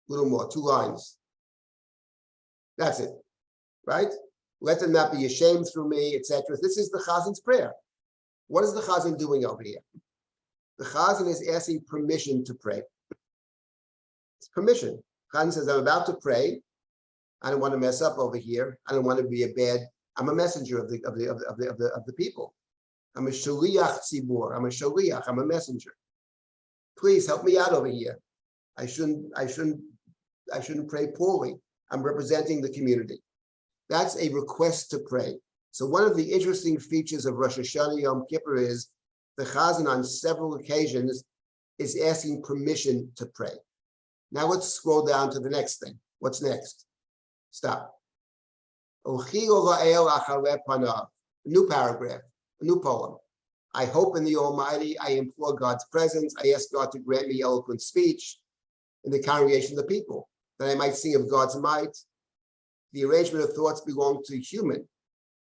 little more. 2 lines. That's it. Right? Let them not be ashamed through me, etc. This is the Chazan's prayer. What is the Chazan doing over here? The Chazan is asking permission to pray. It's permission. Chazan says, I'm about to pray. I don't want to mess up over here. I don't want to be I'm a messenger of the people. I'm a shaliach tzibur. I'm a shaliach. I'm a messenger. Please help me out over here. I shouldn't pray poorly. I'm representing the community. That's a request to pray. So one of the interesting features of Rosh Hashanah Yom Kippur is the Chazan on several occasions is asking permission to pray. Now let's scroll down to the next thing. What's next? Stop. A new paragraph, a new poem. I hope in the Almighty. I implore God's presence. I ask God to grant me eloquent speech in the congregation of the people, that I might sing of God's might. The arrangement of thoughts belong to human,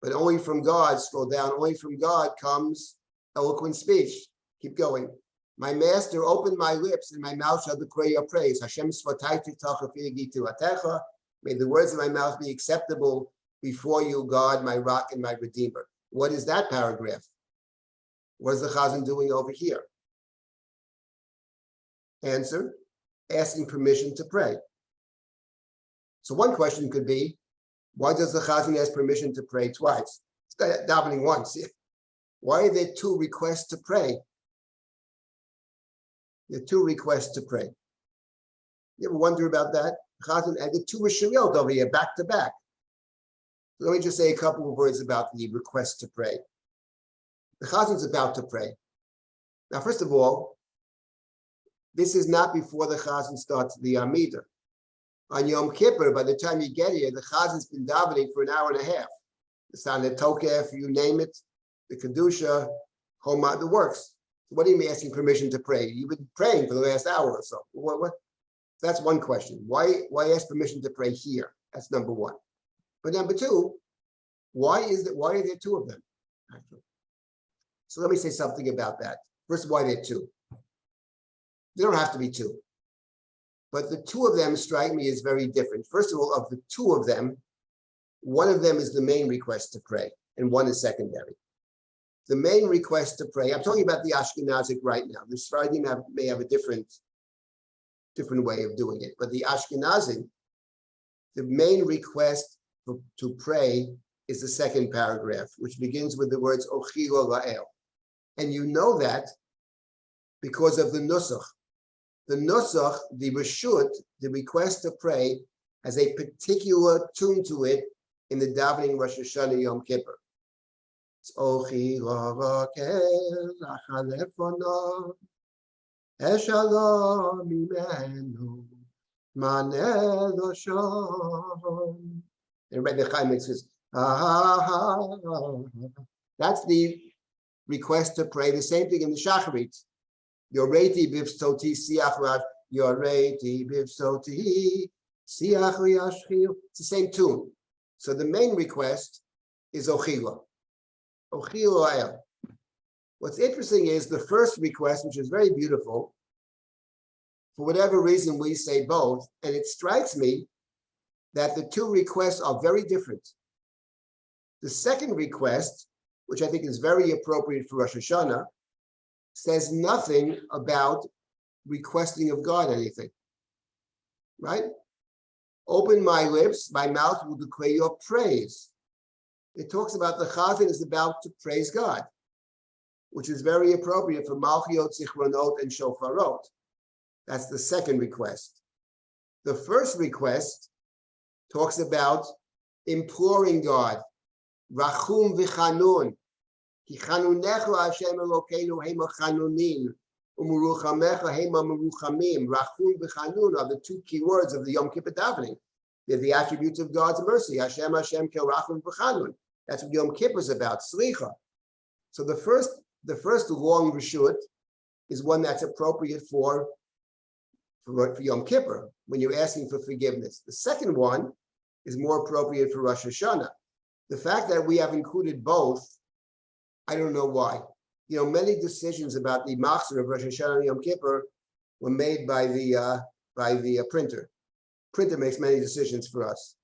but only from God, scroll down, only from God comes eloquent speech. Keep going. My master, open my lips, and my mouth shall declare your praise. Hashem svatay titacha fi'agitu atecha. May the words of my mouth be acceptable before you, God, my rock and my redeemer. What is that paragraph? What is the Chazan doing over here? Answer, asking permission to pray. So one question could be, why does the Chazan ask permission to pray twice? It's davening once. Why are there 2 requests to pray? There are 2 requests to pray. You ever wonder about that? Chazan added 2 Rishayot over here, back to back. So let me just say a couple of words about the request to pray. The Chazan's about to pray. Now, first of all, this is not before the Chazan starts the Amidah. On Yom Kippur, by the time you get here, the Chazan's been davening for an hour and a half. The Sanat Tokef, you name it, the Kedusha, Homa, the works. So what are you asking permission to pray? You've been praying for the last hour or so. What? That's one question. Why ask permission to pray here? That's number one. But number two, why are there two of them? Actually? So let me say something about that. First, why there are two? There don't have to be two. But the two of them strike me as very different. First of all, of the two of them, one of them is the main request to pray, and one is secondary. The main request to pray, I'm talking about the Ashkenazic right now. The Sephardim may have a different way of doing it, but the Ashkenazi, the main request to pray is the second paragraph, which begins with the words Ochilo La'el. And you know that because of the Nusach. The Nusach, the Reshut, the request to pray, has a particular tune to it in the davening Rosh Hashanah Yom Kippur. It's Ochilo La'el Achalefono Eshalom Imenu Maneh Loshon. And Rabbi Chaim says, that's the request to pray. The same thing in the Shacharit. Yoreti bivsoti siach rav. Yoreti bivsoti siach yashchil. It's the same tune. So the main request is Ochila. Ochila. What's interesting is the first request, which is very beautiful. For whatever reason, we say both, and it strikes me that the two requests are very different. The second request, which I think is very appropriate for Rosh Hashanah, says nothing about requesting of God anything, right? Open my lips, my mouth will declare your praise. It talks about the Chazan is about to praise God, which is very appropriate for Malchiot, Zichronot, and Shofarot. That's the second request. The first request talks about imploring God. Rachum v'chanun. Ki chanunecha Hashem Elokeinu hema chanunin. Umuruchamecha hema meruchamim. Rachum v'chanun are the two key words of the Yom Kippur davening. They're the attributes of God's mercy. Hashem kel rachum v'chanun. That's what Yom Kippur is about, slicha. So the first long reshut is one that's appropriate for Yom Kippur, when you're asking for forgiveness. The second one is more appropriate for Rosh Hashanah. The fact that we have included both, I don't know why. You know, many decisions about the machzor of Rosh Hashanah and Yom Kippur were made by the printer. Printer makes many decisions for us.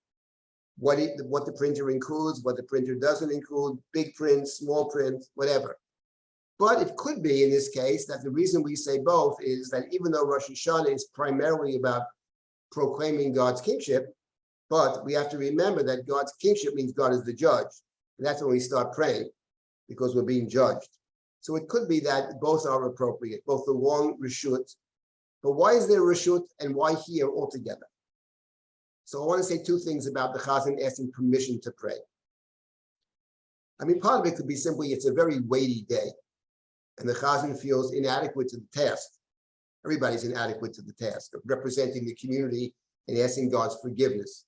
What the printer includes, what the printer doesn't include, big print, small print, whatever. But it could be in this case that the reason we say both is that even though Rosh Hashanah is primarily about proclaiming God's kingship, but we have to remember that God's kingship means God is the judge. And that's when we start praying, because we're being judged. So it could be that both are appropriate, both the long reshut. But why is there reshut and why here altogether? So I want to say two things about the Chazan asking permission to pray. I mean, part of it could be simply it's a very weighty day, and the Chazan feels inadequate to the task. Everybody's inadequate to the task of representing the community and asking God's forgiveness.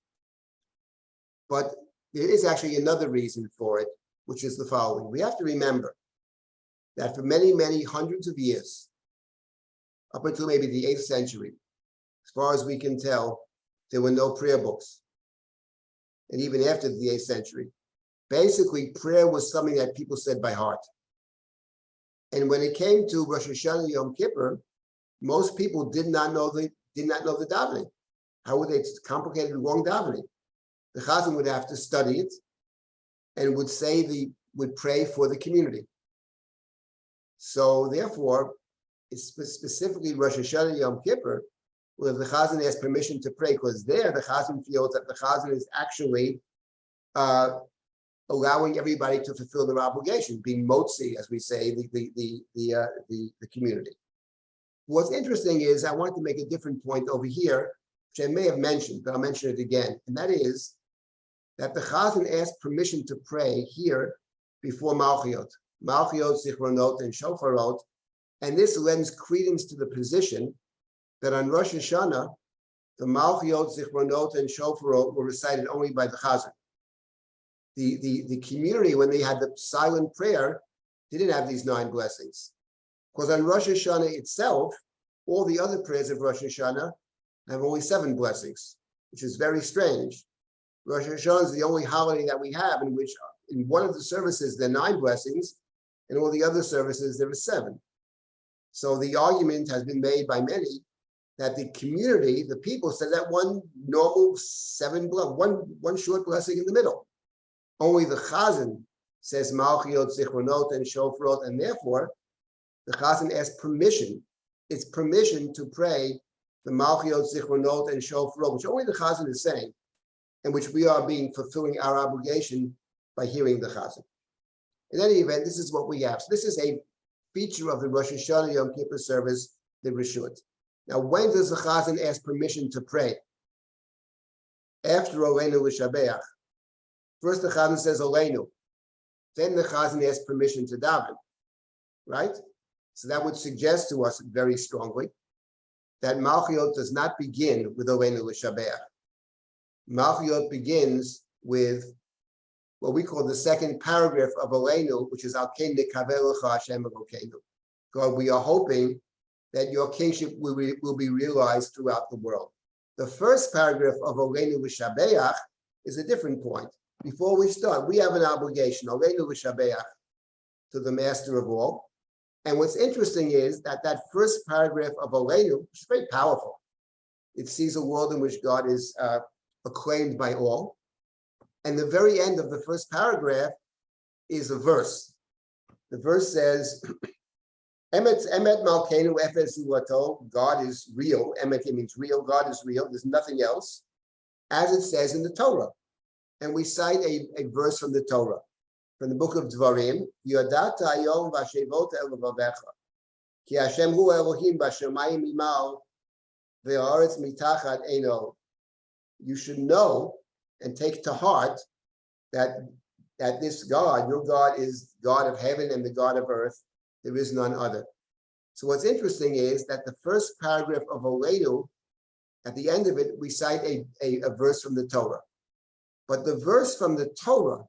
But there is actually another reason for it, which is the following. We have to remember that for many, many hundreds of years, up until maybe the 8th century, as far as we can tell, there were no prayer books. And even after the 8th century, basically prayer was something that people said by heart. And when it came to Rosh Hashanah Yom Kippur, most people did not know the davening. How would they? It's complicated, long davening. The Chazan would have to study it and would pray for the community. So therefore, it's specifically Rosh Hashanah Yom Kippur, where the Chazan has permission to pray, because there the Chazan feels that the Chazan is actually allowing everybody to fulfill their obligation, being motzi, as we say, the community. What's interesting is I wanted to make a different point over here, which I may have mentioned, but I'll mention it again, and that is that the Chazan asked permission to pray here before Malchiot, Zichronot, and Shofarot, and this lends credence to the position that on Rosh Hashanah, the Malchiot, Zichronot, and Shofarot were recited only by the Chazan. The community, when they had the silent prayer, they didn't have these 9 blessings. Because on Rosh Hashanah itself, all the other prayers of Rosh Hashanah have only 7 blessings, which is very strange. Rosh Hashanah is the only holiday that we have in which in one of the services there are 9 blessings, and all the other services there are 7. So the argument has been made by many that the community, the people, said that one normal 7 one short blessing in the middle. Only the Chazan says Malchiot, Zichronot, and Shofrot, and therefore the Chazan asks permission. It's permission to pray the Malchiot, Zichronot, and Shofrot, which only the Chazan is saying, and which we are fulfilling our obligation by hearing the Chazan. In any event, this is what we have. So this is a feature of the Rosh Hashanah Yom Kippur service, the Reshut. Now, when does the Chazan ask permission to pray? After Oleinu L'Shabeach. First the Chazan says Oleinu. Then the Chazan asks permission to daven. Right? So that would suggest to us very strongly that Malchiot does not begin with Oleinu L'Shabeach. Malchiot begins with what we call the second paragraph of Oleinu, which is Al Ken Nekavel Lecha Hashem Elokeinu. God, we are hoping that your kingship will be realized throughout the world. The first paragraph of Oleinu L'Shabeach is a different point. Before we start, we have an obligation, Oleinu L'Shabeach, to the Master of all. And what's interesting is that that first paragraph of Oleinu, which is very powerful, it sees a world in which God is acclaimed by all. And the very end of the first paragraph is a verse. The verse says, Emet Malkeinu Efes Ulato, God is real. Emet means real, God is real, there's nothing else, as it says in the Torah. And we cite a verse from the Torah, from the book of Dvarim, Yodata Ayom Vashevot Elvavecha, Ki Hashem Hu Elohim Bashamayim Imal, Ve'aretz Mitachat Eino. You should know and take to heart that this God, your God, is God of heaven and the God of earth. There is none other. So what's interesting is that the first paragraph of Oleinu, at the end of it, we cite a verse from the Torah. But the verse from the Torah,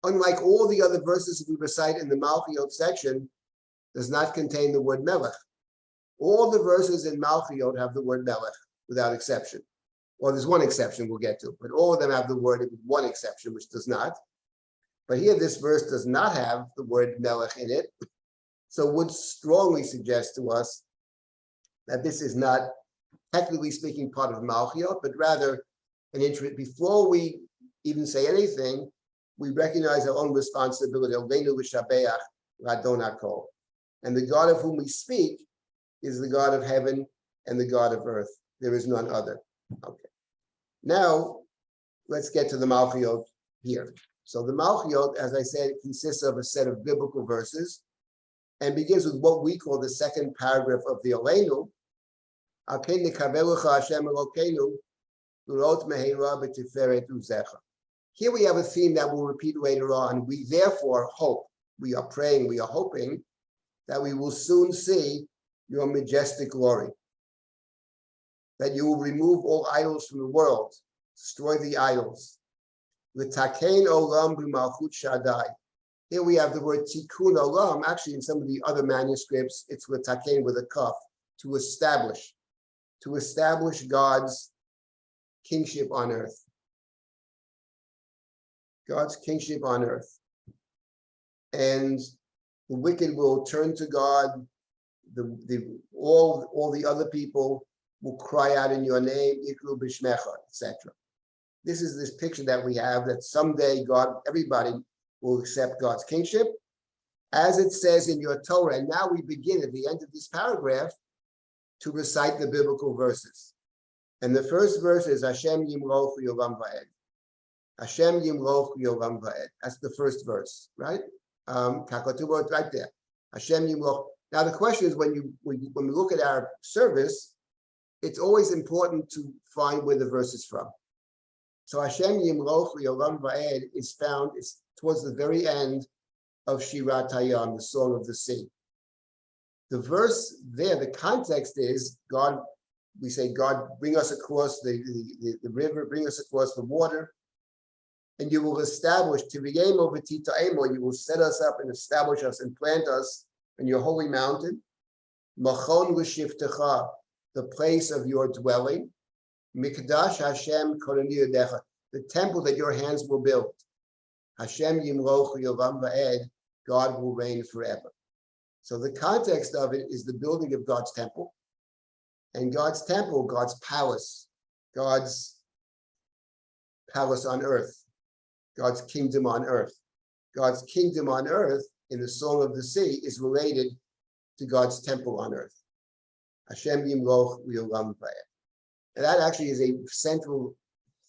unlike all the other verses we recite in the Malchiot section, does not contain the word Melech. All the verses in Malchiot have the word Melech, without exception. Well, there's one exception we'll get to, but all of them have the word, with one exception, which does not. But here, this verse does not have the word Melech in it. So it would strongly suggest to us that this is not, technically speaking, part of Malchiot, but rather an interest. Before we even say anything, we recognize our own responsibility. Oleinu L'Shabeach L'Adon HaKol. And the God of whom we speak is the God of heaven and the God of earth. There is none other. Okay. Now, let's get to the Malchiot here. So the Malchiot, as I said, consists of a set of biblical verses and begins with what we call the second paragraph of the Oleinu. Al Ken Nekavel Lecha Hashem Elokeinu, L'rot Meheira B'Tiferet Uzecha. Here we have a theme that we'll repeat later on. We therefore hope, we are praying, we are hoping that we will soon see your majestic glory. That you will remove all idols from the world, destroy the idols. L'takein olam b'malchut Shaddai. Here we have the word tikkun olam. Actually, in some of the other manuscripts, it's l'takein with a kaf, to establish God's kingship on earth. God's kingship on earth. And the wicked will turn to God. All the other people will cry out in your name, Ikru B'Shmecha, etc. This is this picture that we have that someday God, everybody will accept God's kingship, as it says in your Torah. And now we begin at the end of this paragraph to recite the biblical verses. And the first verse is Hashem Yimloch Yolam Va'ed. Hashem Yimloch Yolam Va'ed. That's the first verse, right? Kakotubot, right there. Hashem Yimloch. Now the question is, when we look at our service, it's always important to find where the verse is from. So Hashem Yimloch Yolam Va'ed is found, it's towards the very end of Shirat Hayam, the Song of the Sea. The verse there, the context is God, we say, God, bring us across the river, bring us across the water, and you will establish, Tiviyemo v'tita'emo, you will set us up and establish us and plant us in your holy mountain, Machon l'shivtecha, the place of your dwelling, Mikdash Hashem Korani Yodecha, the temple that your hands will build. Hashem Yimloch Yolam Va'ed, God will reign forever. So the context of it is the building of God's temple. And God's temple, God's palace on earth, God's kingdom on earth. God's kingdom on earth in the Song of the Sea is related to God's temple on earth. Hashem Yimloch Yolam Va'ed. And that actually is a central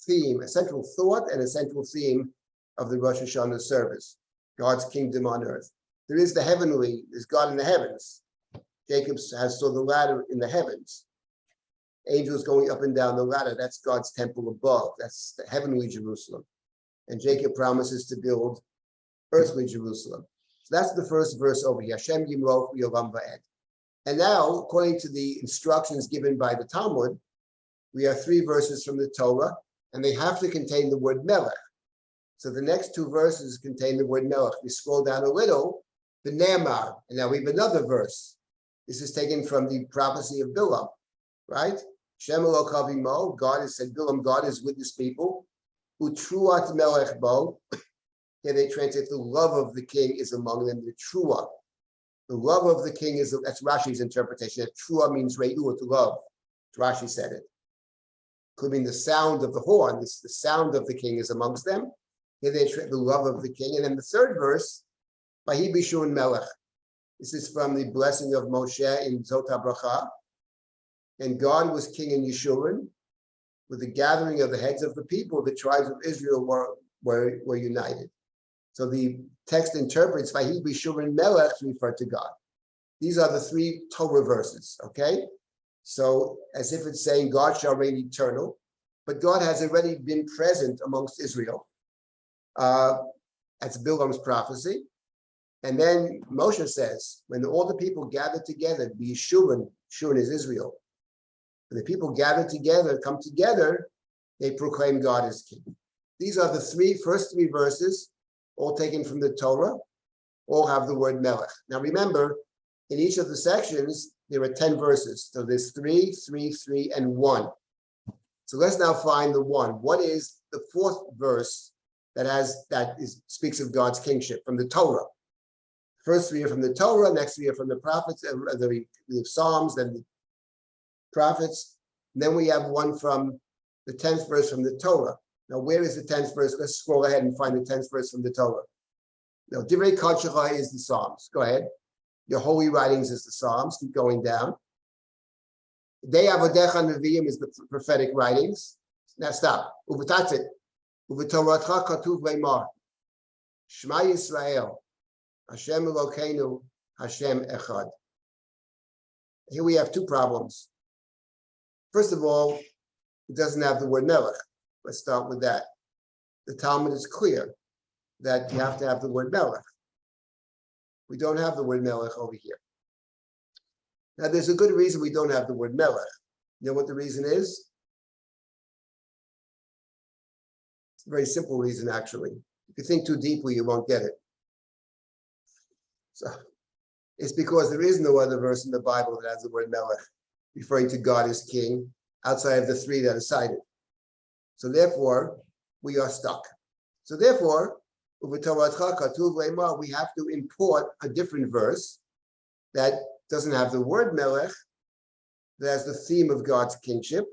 theme, a central thought and a central theme of the Rosh Hashanah service, God's kingdom on earth. There is there's God in the heavens. Jacob saw the ladder in the heavens. Angels going up and down the ladder, that's God's temple above. That's the heavenly Jerusalem. And Jacob promises to build earthly Jerusalem. So that's the first verse over here. Hashem Yimloch Yolam Va'ed. And now, according to the instructions given by the Talmud, we have 3 verses from the Torah, and they have to contain the word Melech. So the next 2 verses contain the word Melech. We scroll down a little, the Ne'emar, and now we have another verse. This is taken from the prophecy of Bilam, right? Shem Elokav Imo, God has said, Bilam, God is with his people. Utruat Melech Bo. Here they translate, the love of the king is among them, the Trua. The love of the king is, that's Rashi's interpretation. Trua means Re'u, to love. Rashi said it. Could mean the sound of the horn, the sound of the king is amongst them. Here they translate the love of the king. And then the 3rd verse, Vahi Bishun Melech. This is from the blessing of Moshe in Zot HaBracha. And God was king in Yeshurun. With the gathering of the heads of the people, the tribes of Israel were united. So the text interprets Vahi Bishurun Melech to refer to God. These are the 3 Torah verses, okay? So as if it's saying God shall reign eternal, but God has already been present amongst Israel. That's Bilam's prophecy. And then Moshe says, when all the people gather together, be Yeshurun is Israel. When the people gather together, come together, they proclaim God as king. These are the first three verses, all taken from the Torah, all have the word Melech. Now remember, in each of the sections, there are 10 verses. So there's 3, 3, 3, and 1. So let's now find the 1. What is the 4th verse that speaks of God's kingship from the Torah? First 3 are from the Torah, next 3 are from the prophets, the Psalms, then the prophets. And then we have one from the 10th verse from the Torah. Now, where is the 10th verse? Let's scroll ahead and find the 10th verse from the Torah. Now, Divrei Kodesh is the Psalms. Go ahead. Your holy writings is the Psalms. Keep going down. Dei Avodecha Neviim is the prophetic writings. Now stop. Uvetatzit. Uvetoratcha katuv leimar. Shema Yisrael. Hashem Elokeinu. Hashem Echad. Here we have 2 problems. First of all, it doesn't have the word Melech. Let's start with that. The Talmud is clear that you have to have the word Melech. We don't have the word Melech over here. Now, there's a good reason we don't have the word Melech. You know what the reason is? It's a very simple reason, actually. If you think too deeply, you won't get it. So it's because there is no other verse in the Bible that has the word Melech, referring to God as king, outside of the 3 that are cited. So therefore, we are stuck. So therefore, we have to import a different verse that doesn't have the word Melech, that has the theme of God's kingship,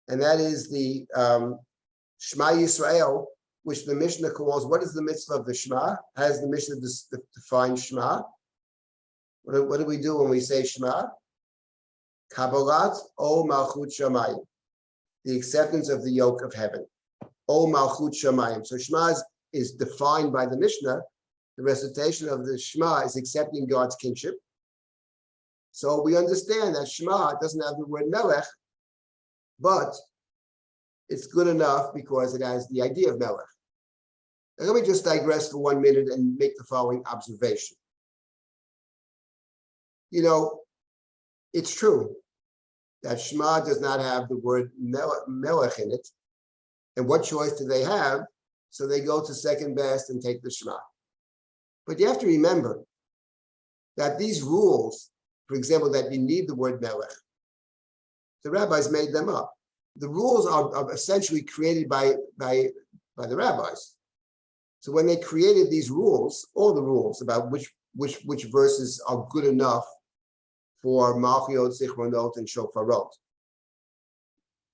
and that is the Shema Yisrael, which the Mishnah calls, what is the mitzvah of the Shema? How does the Mishnah define Shema? What do we do when we say Shema? Kabbalat O Malchut Shamayim, the acceptance of the yoke of heaven. O Malchut Shamayim. So Shema is defined by the Mishnah. The recitation of the Shema is accepting God's kingship. So we understand that Shema doesn't have the word Melech, but it's good enough because it has the idea of Melech. Now, let me just digress for 1 minute and make the following observation. You know, it's true that Shema does not have the word Melech in it. And what choice do they have? So they go to second best and take the Shema. But you have to remember that these rules, for example, that you need the word Melech, the rabbis made them up. the rules are essentially created by the rabbis. So when they created these rules, all the rules about which verses are good enough for Malchiot, Zichronot, and Shofarot.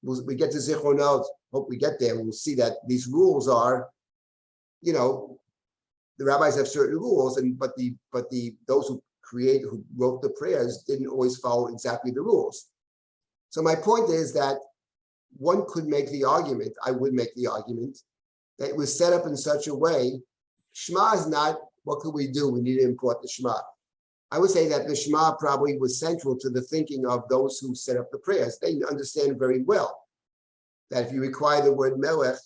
We get to Zichronot, hope we get there, and we'll see that these rules are, the rabbis have certain rules, but those who wrote the prayers didn't always follow exactly the rules. So my point is that one could make the argument, I would make the argument, that it was set up in such a way, Shema is not, what could we do? We need to import the Shema. I would say that the Shema probably was central to the thinking of those who set up the prayers. They understand very well that if you require the word Melech,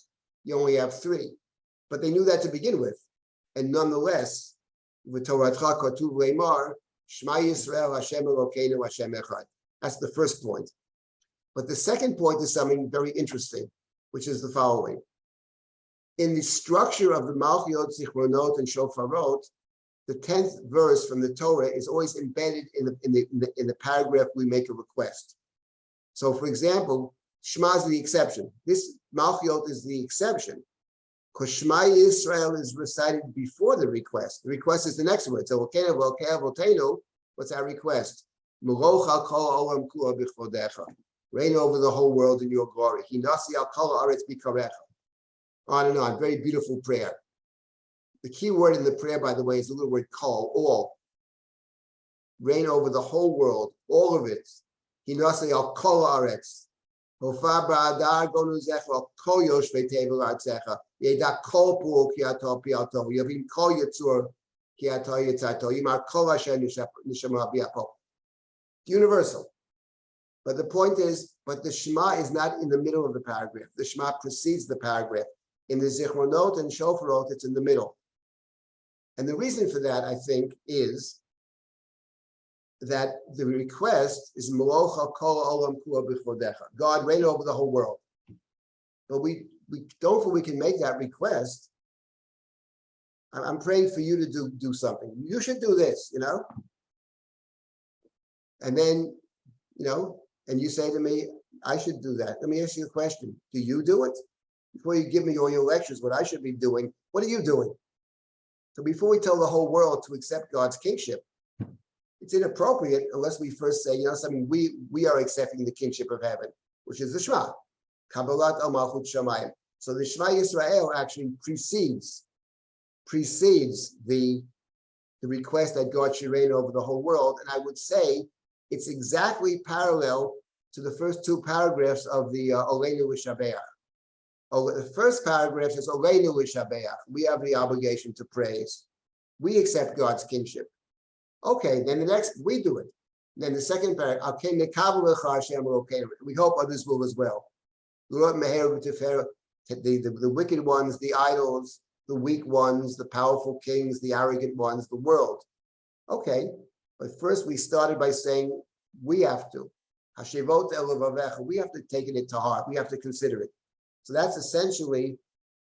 you only have 3. But they knew that to begin with. And nonetheless, V'toratcha katuv leimar, Shema Yisrael, Hashem Elokeinu, Hashem Echad. That's the first point. But the second point is something very interesting, which is the following. In the structure of the Malchiot, Zichronot, and Shofarot, the 10th verse from the Torah is always embedded in the paragraph we make a request. So, for example, Shema is the exception. This Malchiot is the exception, because Shema Yisrael is recited before the request. The request is the next word. So, what's our request? Reign over the whole world in your glory. On and on. Very beautiful prayer. The key word in the prayer, by the way, is the little word kol, all. Reign over the whole world, all of it. Hinasi al kol haaretz. Hofa ba'adar gonuzecha al kol yoshvei tevel artzecha. Yeda kol pu'o ki ato pi'ato. Yavim kol yitzur ki ato yitzato. Yimar kol asher nishama bi'apo. Universal. But the point is, but the Shema is not in the middle of the paragraph. The Shema precedes the paragraph. In the Zichronot and Shofarot, it's in the middle. And the reason for that, I think, is that the request is Melocha kol olam kula b'chodecha. God, reign over the whole world. But we don't feel we can make that request. I'm praying for you to do something. You should do this, And then, and you say to me, I should do that. Let me ask you a question. Do you do it? Before you give me all your lectures, what I should be doing, what are you doing? So before we tell the whole world to accept God's kingship, it's inappropriate unless we first say, something, we are accepting the kingship of heaven, which is the Shema. Kabbalat al Malchut Shamayim. So the Shema Yisrael actually precedes the request that God should reign over the whole world. And I would say it's exactly parallel to the first 2 paragraphs of the Oleinu L'Shabeach. The first paragraph says, Oleinu L'Shabeach. We have the obligation to praise. We accept God's kingship. Okay, then the next, we do it. Then the second paragraph, we hope others will as well. The wicked ones, the idols, the weak ones, the powerful kings, the arrogant ones, the world. Okay, but first we started by saying we have to. We have to take it to heart. We have to consider it. So that's essentially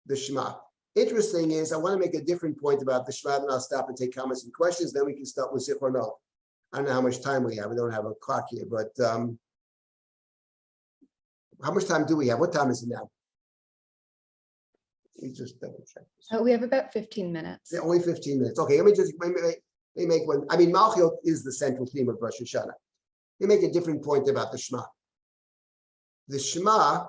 the Shema. Interesting is, I want to make a different point about the Shema, and I'll stop and take comments and questions. Then we can start with Zichronot. I don't know how much time we have. We don't have a clock here, but how much time do we have? What time is it now? Let me just double check this. We have about 15 minutes. Yeah, only 15 minutes. Okay, let me make one. I mean, Malchiot is the central theme of Rosh Hashanah. Let me make a different point about the Shema. The Shema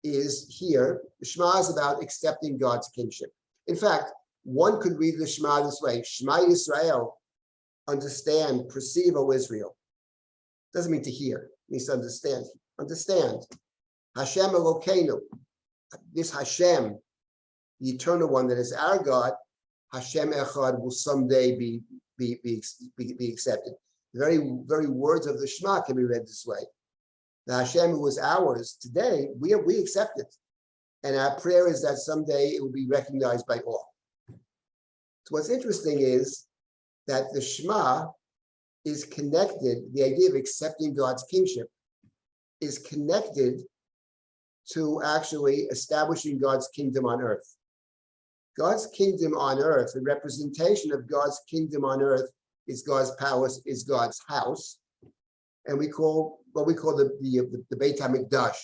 is here. The Shema is about accepting God's kingship. In fact, one could read the Shema this way: Shema Yisrael, understand, perceive, O Israel. Doesn't mean to hear, it means to understand. Understand. Hashem Elokeinu, this Hashem, the eternal one that is our God, Hashem Echad, will someday be accepted. The very words of the Shema can be read this way. The Hashem who is ours today, we accept it. And our prayer is that someday it will be recognized by all. So what's interesting is that the Shema is connected, the idea of accepting God's kingship is connected to actually establishing God's kingdom on earth. God's kingdom on earth, the representation of God's kingdom on earth is God's palace, is God's house. And we call what we call the Beit HaMikdash,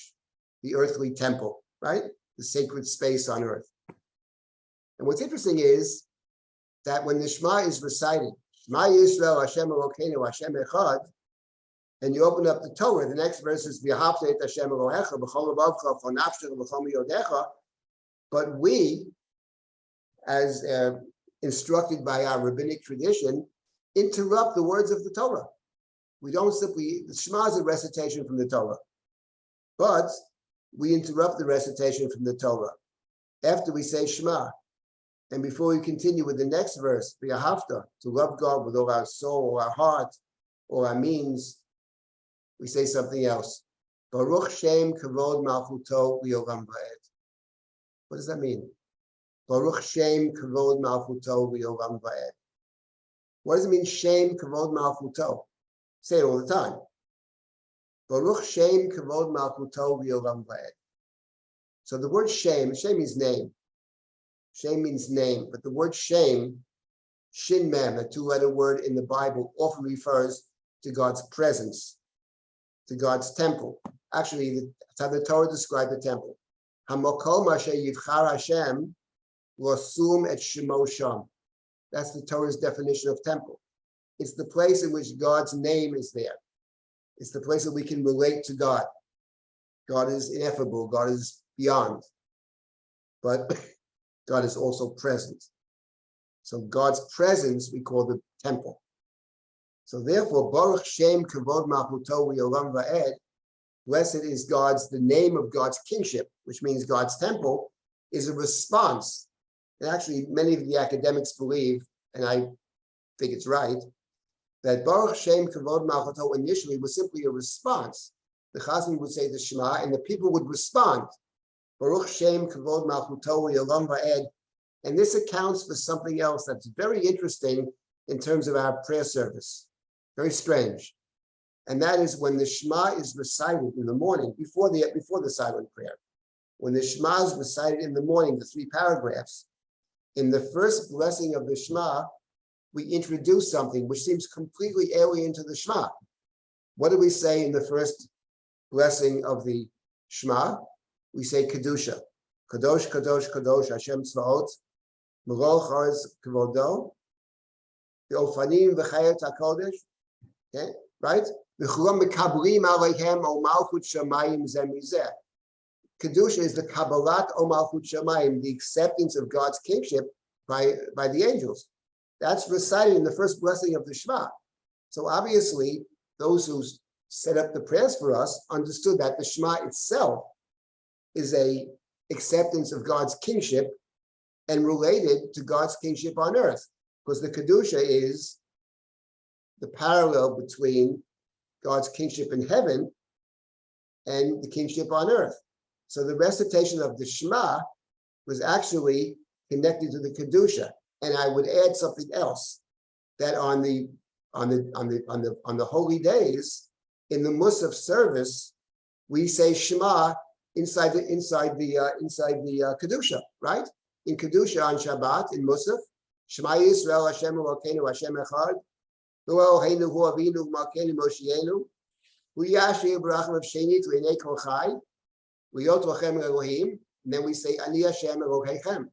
the earthly temple, right? The sacred space on earth. And what's interesting is that when the Shema is recited, Shema Yisrael Hashem Elokeinu Hashem Echad, and you open up the Torah, the next verse is V'ahavta et Hashem Elohecha b'chol levavcha v'chol nafshecha v'chol miyodecha. But we, as instructed by our rabbinic tradition, interrupt the words of the Torah. We don't simply, the Shema is a recitation from the Torah, but we interrupt the recitation from the Torah after we say Shema. And before we continue with the next verse, V'ahavta, to love God with all our soul, or our heart, or our means, we say something else. Baruch Shem Kavod Malchuto V'yolam Va'ed. What does that mean? Baruch Shem Kavod Malchuto V'yolam Va'ed. What does it mean, Shem Kavod Malchuto? Say it all the time. Baruch Shem Kavod Malchuto V'yolam Va'ed. So the word Shem means name. Shem means name, but the word Shem, Shin Mem, a two-letter word in the Bible, often refers to God's presence, to God's temple. Actually, that's how the Torah described the temple. Hamokom asher yivchar Hashem losum et shemo sham. That's the Torah's definition of temple. It's the place in which God's name is there. It's the place that we can relate to God. God is ineffable. God is beyond. But God is also present. So God's presence we call the temple. So therefore, Baruch Shem Kavod Malchuto V'yolam Va'ed, blessed is the name of God's kingship, which means God's temple, is a response. And actually, many of the academics believe, and I think it's right, that Baruch Shem Kavod Malchuto initially was simply a response. The Chazan would say the Shema, and the people would respond. Baruch Shem Kavod Malchuto V'yolam Va'ed. And this accounts for something else that's very interesting in terms of our prayer service. Very strange. And that is when the Shema is recited in the morning, before the silent prayer. When the Shema is recited in the morning, the 3 paragraphs, in the first blessing of the Shema, we introduce something which seems completely alien to the Shema. What do we say in the first blessing of the Shema? We say Kedusha. Kadosh, Kadosh, Kadosh, Hashem Tzvaot, Merol Charetz Kavodo, the Ofanim V'chayot HaKodesh, okay, right? V'chulam Mekablim Aleihem O Malchut Shamayim Zeh Mizeh. Kedusha is the Kabbalat O Malchut Shamayim, the acceptance of God's kingship by the angels. That's recited in the first blessing of the Shema. So obviously, those who set up the prayers for us understood that the Shema itself is a acceptance of God's kingship and related to God's kingship on earth, because the Kedusha is the parallel between God's kingship in heaven and the kingship on earth. So the recitation of the Shema was actually connected to the Kedusha. And I would add something else, that on the holy days, in the Musaf service, we say Shema inside the Kedusha, right? In Kedusha on Shabbat, in Musaf, Shema Yisrael Hashem Elokeinu Hashem Echad, Hu Eloheinu Hu Avinu Hu Malkeinu Moshienu, Hu Yashir B'racham of Sheni T'Leinei Kol Chai, L'yot Lachem Elohim, and then we say Ani Hashem Elohechem.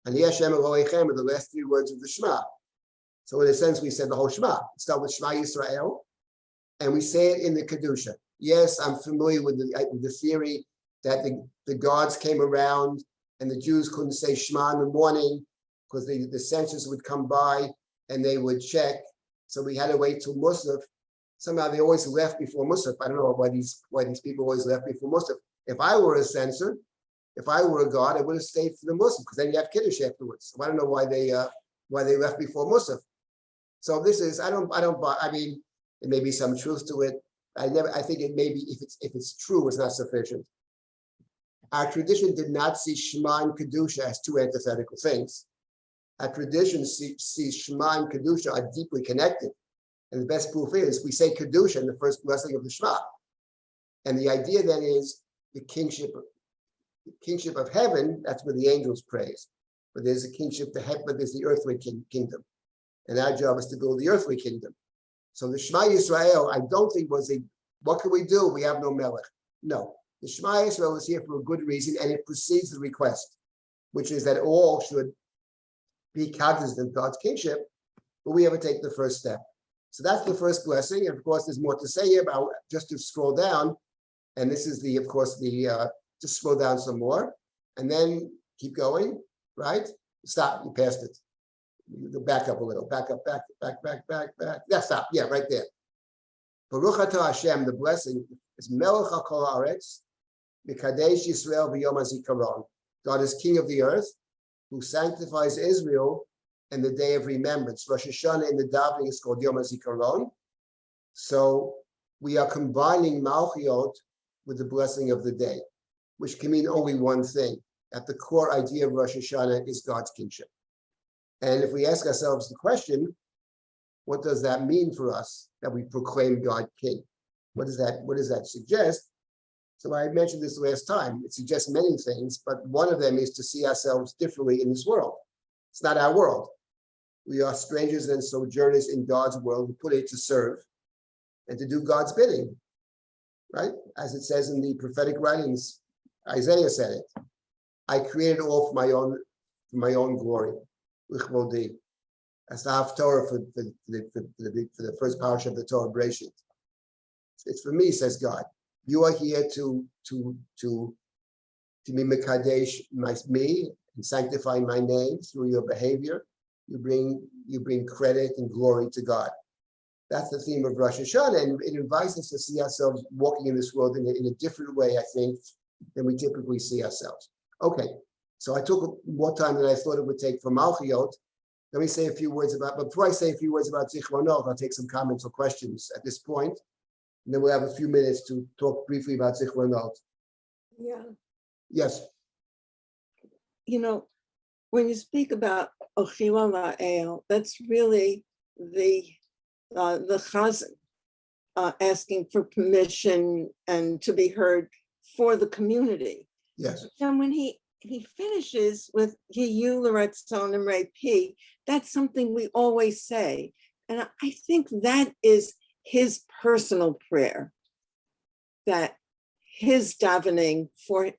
Ani Hashem Elohechem are the last 3 words of the Shema. So in a sense, we said the whole Shema. It starts with Shema Yisrael, and we say it in the Kedusha. Yes, I'm familiar with the theory that the gods came around and the Jews couldn't say Shema in the morning because the censors would come by and they would check. So we had to wait till Musaf. Somehow they always left before Musaf. I don't know why these people always left before Musaf. If I were a censor, if I were a god, I would have stayed for the Musaf because then you have Kiddush afterwards. So I don't know why they left before Musaf. So this is I mean, there may be some truth to it. I think it may be, if it's true, it's not sufficient. Our tradition did not see Shema and Kedusha as 2 antithetical things. Our tradition sees Shema and Kedusha are deeply connected. And the best proof is we say Kedusha in the first blessing of the Shema. And the idea then is the kingship of heaven, that's where the angels praise. But there's a kingship to heaven, but there's the earthly kingdom. And our job is to build the earthly kingdom. So the Shema Yisrael, I don't think was what can we do? We have no melech. No. The Shema Yisrael is here for a good reason, and it precedes the request, which is that all should be cognizant of God's kingship, but we have to take the first step. So that's the first blessing. And of course, there's more to say here about, just to scroll down. And this is the, of course, just scroll down some more and then keep going, right? Stop, you passed it. You back up a little, back. Yeah, stop, yeah, right there. Baruch atah Hashem, the blessing is Melech HaKol Haaretz, Mekadesh Yisrael B'Yom HaZikaron. God is King of the earth, who sanctifies Israel in the day of remembrance. Rosh Hashanah in the davening is called Yom HaZikaron. So we are combining Malchiot with the blessing of the day, which can mean only one thing. At the core idea of Rosh Hashanah is God's kingship. And if we ask ourselves the question, what does that mean for us that we proclaim God King? What does that suggest? So I mentioned this last time. It suggests many things, but one of them is to see ourselves differently in this world. It's not our world. We are strangers and sojourners in God's world. We put it to serve and to do God's bidding, right? As it says in the prophetic writings, Isaiah said it. I created all for my own glory. That's the Haftorah for the first parasha of the Torah Bereshit. It's for me, says God. You are here to be Mekadesh me and sanctify my name through your behavior. You bring credit and glory to God. That's the theme of Rosh Hashanah, and it invites us to see ourselves walking in this world in a different way, I think, than we typically see ourselves. Okay, so I took more time than I thought it would take for Malchiot. Let me say a few words but before I say a few words about Zichronot, I'll take some comments or questions at this point, and then we'll have a few minutes to talk briefly about Zichronot. Yeah. Yes. You know, when you speak about Ochila La'el, that's really the Chazan asking for permission and to be heard for the community. Yes. And when he finishes with Yehu L'Ratzon and P, that's something we always say. And I think that is his personal prayer, that his davening for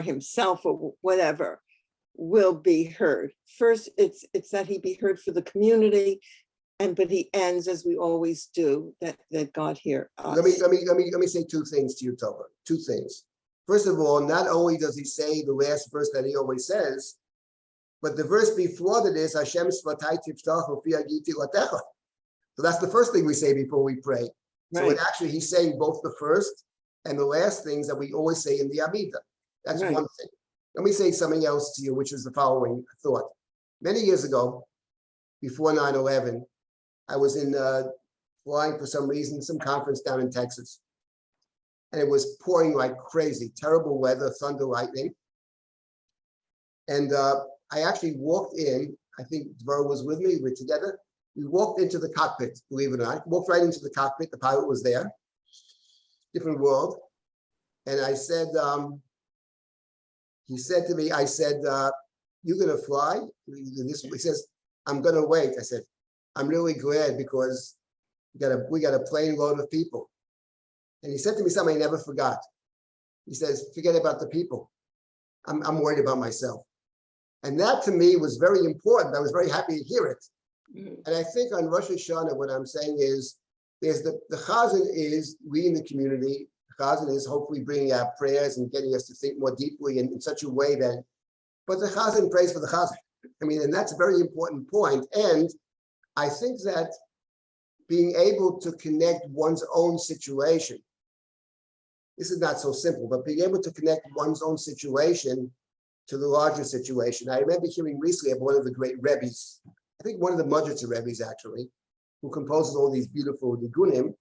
himself or whatever will be heard. First, it's that he be heard for the community, but he ends, as we always do, that God hear us. Let me say two things to you, Tova. Two things. First of all, not only does he say the last verse that he always says, but the verse before that is Hashem Svatai Tiftach Ufi Agiti Latecha. So that's the first thing we say before we pray. So Right. he's saying both the first and the last things that we always say in the Amidah. That's Right. one thing. Let me say something else to you, which is the following thought. Many years ago, before 9/11, I was in flying for some reason, some conference down in Texas. And it was pouring like crazy, terrible weather, thunder, lightning. And I actually walked in, I think Dvora was with me, we were together. We walked into the cockpit, believe it or not, walked right into the cockpit, the pilot was there, different world. And I said, he said to me, I said, you're gonna fly? He says, I'm gonna wait. I said, I'm really glad because we got a plane load of people. And he said to me something I never forgot. He says, forget about the people. I'm worried about myself. And that to me was very important. I was very happy to hear it. Mhm. And I think on Rosh Hashanah, what I'm saying is, there's the Chazan is we in the community. The Chazan is hopefully bringing our prayers and getting us to think more deeply in such a way that, but the Chazan prays for the Chazan. I mean, and that's a very important point. And I think that being able to connect one's own situation, this is not so simple, but being able to connect one's own situation to the larger situation. I remember hearing recently of one of the great Rebbes, I think one of the Mudritzer Rebbes actually, who composes all these beautiful nigunim.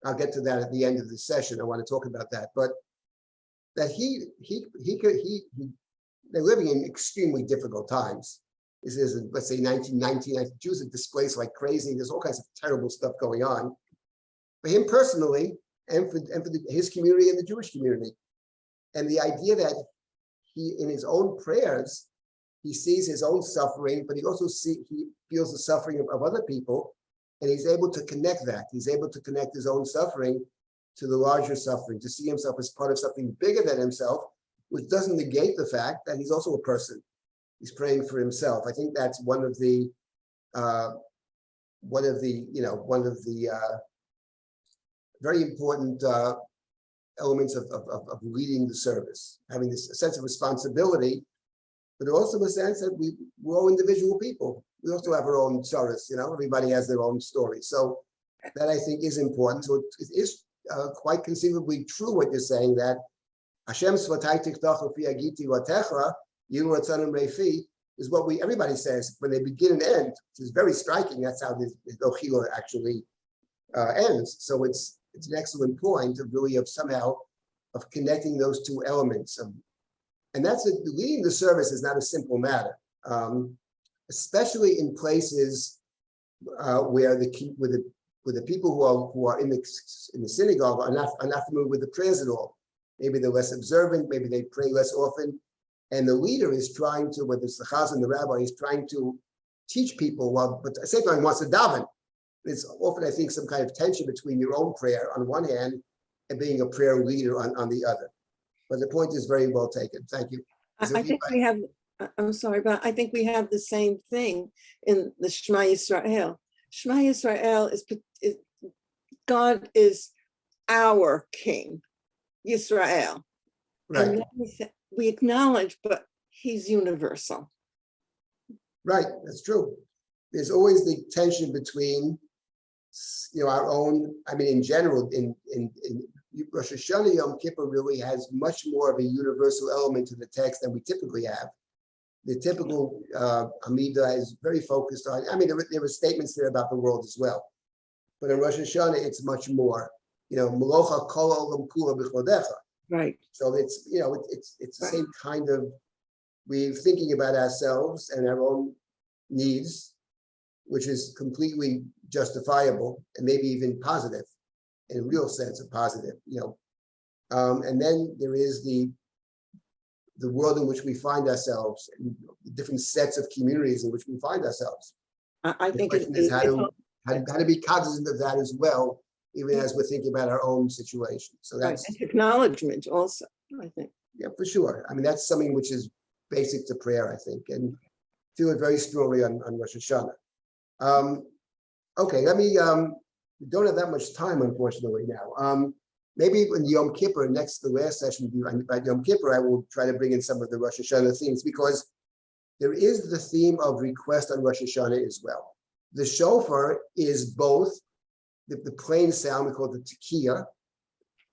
I'll get to that at the end of the session. I want to talk about that, but that they're living in extremely difficult times. This is, let's say, 1919. Jews are displaced like crazy. There's all kinds of terrible stuff going on. For him personally, and for his community and the Jewish community. And the idea that he, in his own prayers, he sees his own suffering, but he also he feels the suffering of other people, and he's able to connect that. He's able to connect his own suffering to the larger suffering, to see himself as part of something bigger than himself, which doesn't negate the fact that he's also a person. He's praying for himself. I think that's one of the very important elements of leading the service, having this sense of responsibility, but also a sense that we're all individual people. We also have our own tzaras, everybody has their own story. So that I think is important. So it is quite conceivably true what you're saying, that Hashem Svatay Tichtach Fi Agiti Watecha Yilu Ratzanim Reifi is what everybody says when they begin and end, which is very striking. That's how the Ochila actually ends. So it's an excellent point of connecting those two elements. And leading the service is not a simple matter, especially in places where the people who are in the synagogue are not familiar with the prayers at all. Maybe they're less observant, maybe they pray less often. And the leader is trying to, whether it's the chazan and the rabbi, is trying to teach people, but at the same time he wants to daven. It's often, I think, some kind of tension between your own prayer on one hand and being a prayer leader on the other. But the point is very well taken. Thank you. I think we have, I'm sorry, but I think we have the same thing in the Shema Yisrael. Shema Yisrael is God is our King, Yisrael. Right. And we acknowledge, but he's universal. Right, that's true. There's always the tension between, our own, in general, in Rosh Hashanah, Yom Kippur really has much more of a universal element to the text than we typically have. The typical Amidah is very focused on, there were statements there about the world as well. But in Rosh Hashanah, it's much more, Melocha kol olam kula b'chodecha. Right. So it's the same kind of, we're thinking about ourselves and our own needs, which is completely justifiable and maybe even positive, in a real sense of positive, and then there is the world in which we find ourselves, and the different sets of communities in which we find ourselves. I think the question is how to be cognizant of that as well, even as we're thinking about our own situation. So that's acknowledgement also, I think. Yeah, for sure. That's something which is basic to prayer, I think, and feel it very strongly on Rosh Hashanah. Okay, we don't have that much time, unfortunately, now. Maybe in Yom Kippur, the last session about Yom Kippur, I will try to bring in some of the Rosh Hashanah themes, because there is the theme of request on Rosh Hashanah as well. The shofar is both the plain sound, we call it the tekiah,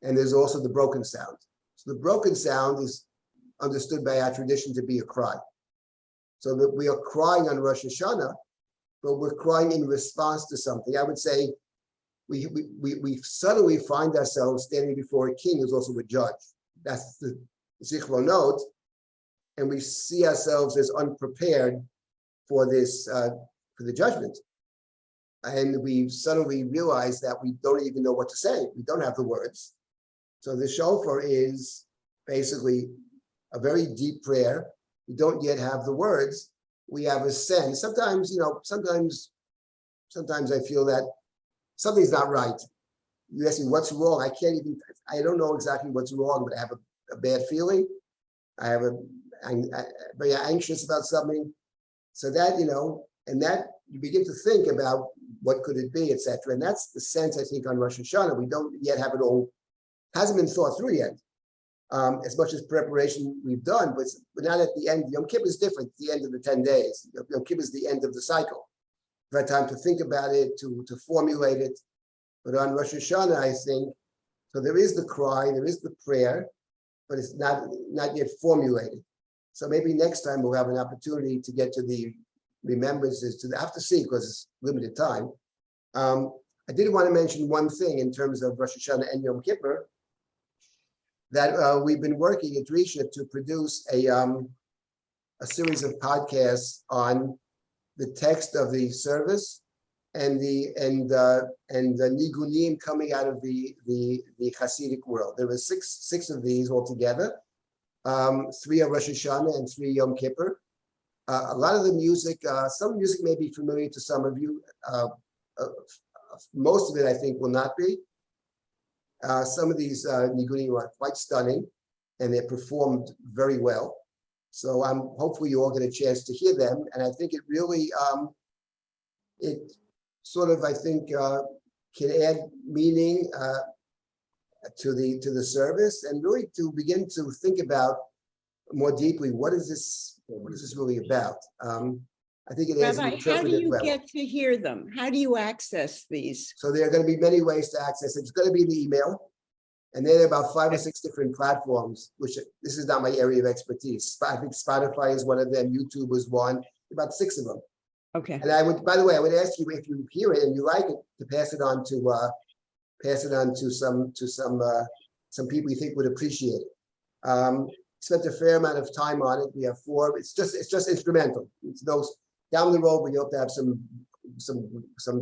and there's also the broken sound. So the broken sound is understood by our tradition to be a cry. So that we are crying on Rosh Hashanah, but we're crying in response to something. I would say we suddenly find ourselves standing before a king who's also a judge. That's the zichronot, and we see ourselves as unprepared for this, for the judgment. And we suddenly realize that we don't even know what to say. We don't have the words. So the shofar is basically a very deep prayer. We don't yet have the words. We have a sense. Sometimes I feel that something's not right. You ask me what's wrong. I don't know exactly what's wrong, but I have a bad feeling. I'm very anxious about something. So that, and that you begin to think about what could it be, etc. And that's the sense, I think, on Rosh Hashanah. We don't yet have it all, hasn't been thought through yet. As much as preparation we've done, but not at the end. Yom Kippur is different, the end of the 10 days. Yom Kippur is the end of the cycle. We've had time to think about it, to formulate it. But on Rosh Hashanah, I think, so there is the cry, there is the prayer, but it's not yet formulated. So maybe next time we'll have an opportunity to get to the remembrances, I have to see, because it's limited time. I did want to mention one thing in terms of Rosh Hashanah and Yom Kippur, that we've been working at Risha to produce a series of podcasts on the text of the service and the nigunim coming out of the Hasidic world. There were six of these altogether, 3 of Rosh Hashanah and 3 Yom Kippur. A lot of the music, some music may be familiar to some of you. Most of it, I think, will not be. Some of these nigunim are quite stunning, and they're performed very well. So hopefully you all get a chance to hear them, and I think it really it sort of, I think, can add meaning to the service, and really to begin to think about more deeply what is this really about. I think it adds an Rabbi, how do interpretive you level. get to hear them? How do you access these? So there are going to be many ways to access it. It's going to be in the email. And then there are about 5 or 6 different platforms, which this is not my area of expertise. I think Spotify is one of them. YouTube is one, about 6 of them. Okay. And I would, by the way, I would ask you, if you hear it and you like it, to pass it on to some people you think would appreciate it. Spent a fair amount of time on it. We have 4. It's just instrumental. It's those down the road. We hope to have some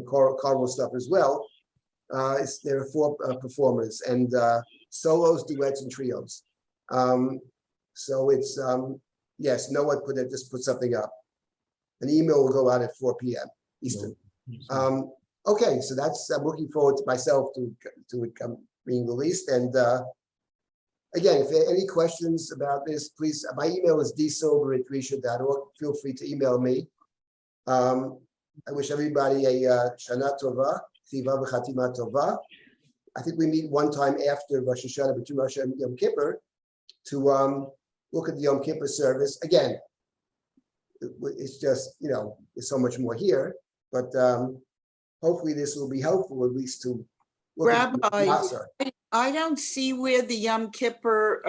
choral stuff as well. There are 4 performers, and solos, duets, and trios. So it's yes, Noah just put something up. An email will go out at 4 p.m. Eastern. Okay, so that's, I'm looking forward to myself to it being released. And again, if there are any questions about this, please, my email is dsilber@risha.org. Feel free to email me. I wish everybody a Shana Tova, Tiva v'Chatima Tova. I think we meet one time after Rosh Hashanah, between Rosh Hashanah and Yom Kippur, to look at the Yom Kippur service. Again, it's just, there's so much more here, but hopefully this will be helpful, at least to look at the Rabbi, Matzah. I don't see where the Yom Kippur,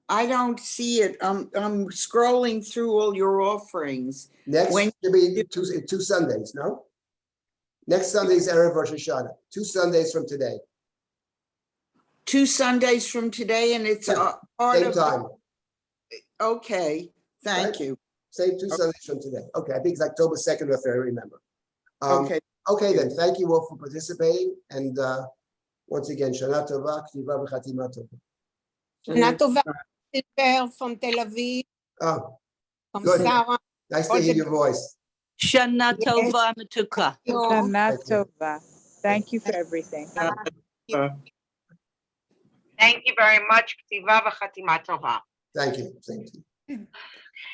I don't see it. I'm scrolling through all your offerings. Next When- should be two Sundays, no? Next Sunday is Erev Rosh Hashanah, 2 Sundays from today, 2 Sundays from today, and it's Yeah, part same of, time, okay, thank Right. you. same 2 Sundays from today. Okay, I think it's October 2nd, if I remember. Okay, Okay, then, thank you all for participating, and once again, Shana Tova, K'tiva v'Chatima Tova. Shana Tova, Silber from Tel Aviv, Oh, from good. Sarah. Nice to hear your voice. Shana Yes. Tova Matuka. Shana Thank you. Tova. Thank you for everything. Thank you very much. K'tiva v'chatima tova. Thank you. Thank you.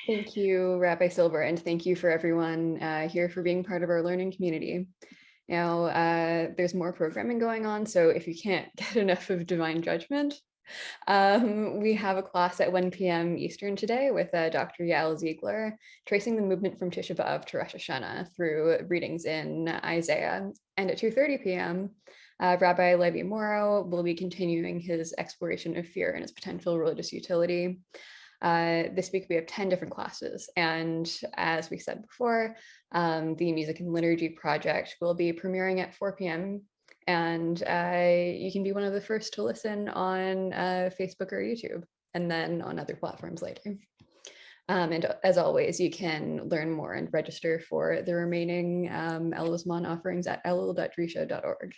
Thank you, Rabbi Silber, and thank you for everyone here for being part of our learning community. Now, there's more programming going on, so if you can't get enough of Divine Judgment, we have a class at 1 p.m. Eastern today with Dr. Yael Ziegler, tracing the movement from Tisha B'Av to Rosh Hashanah through readings in Isaiah. And at 2:30 p.m., Rabbi Levi Morrow will be continuing his exploration of fear and its potential religious utility. This week we have 10 different classes, and as we said before, the Music and Liturgy project will be premiering at 4 p.m. and you can be one of the first to listen on Facebook or YouTube, and then on other platforms later. And as always, you can learn more and register for the remaining El Usman offerings at elul.risha.org.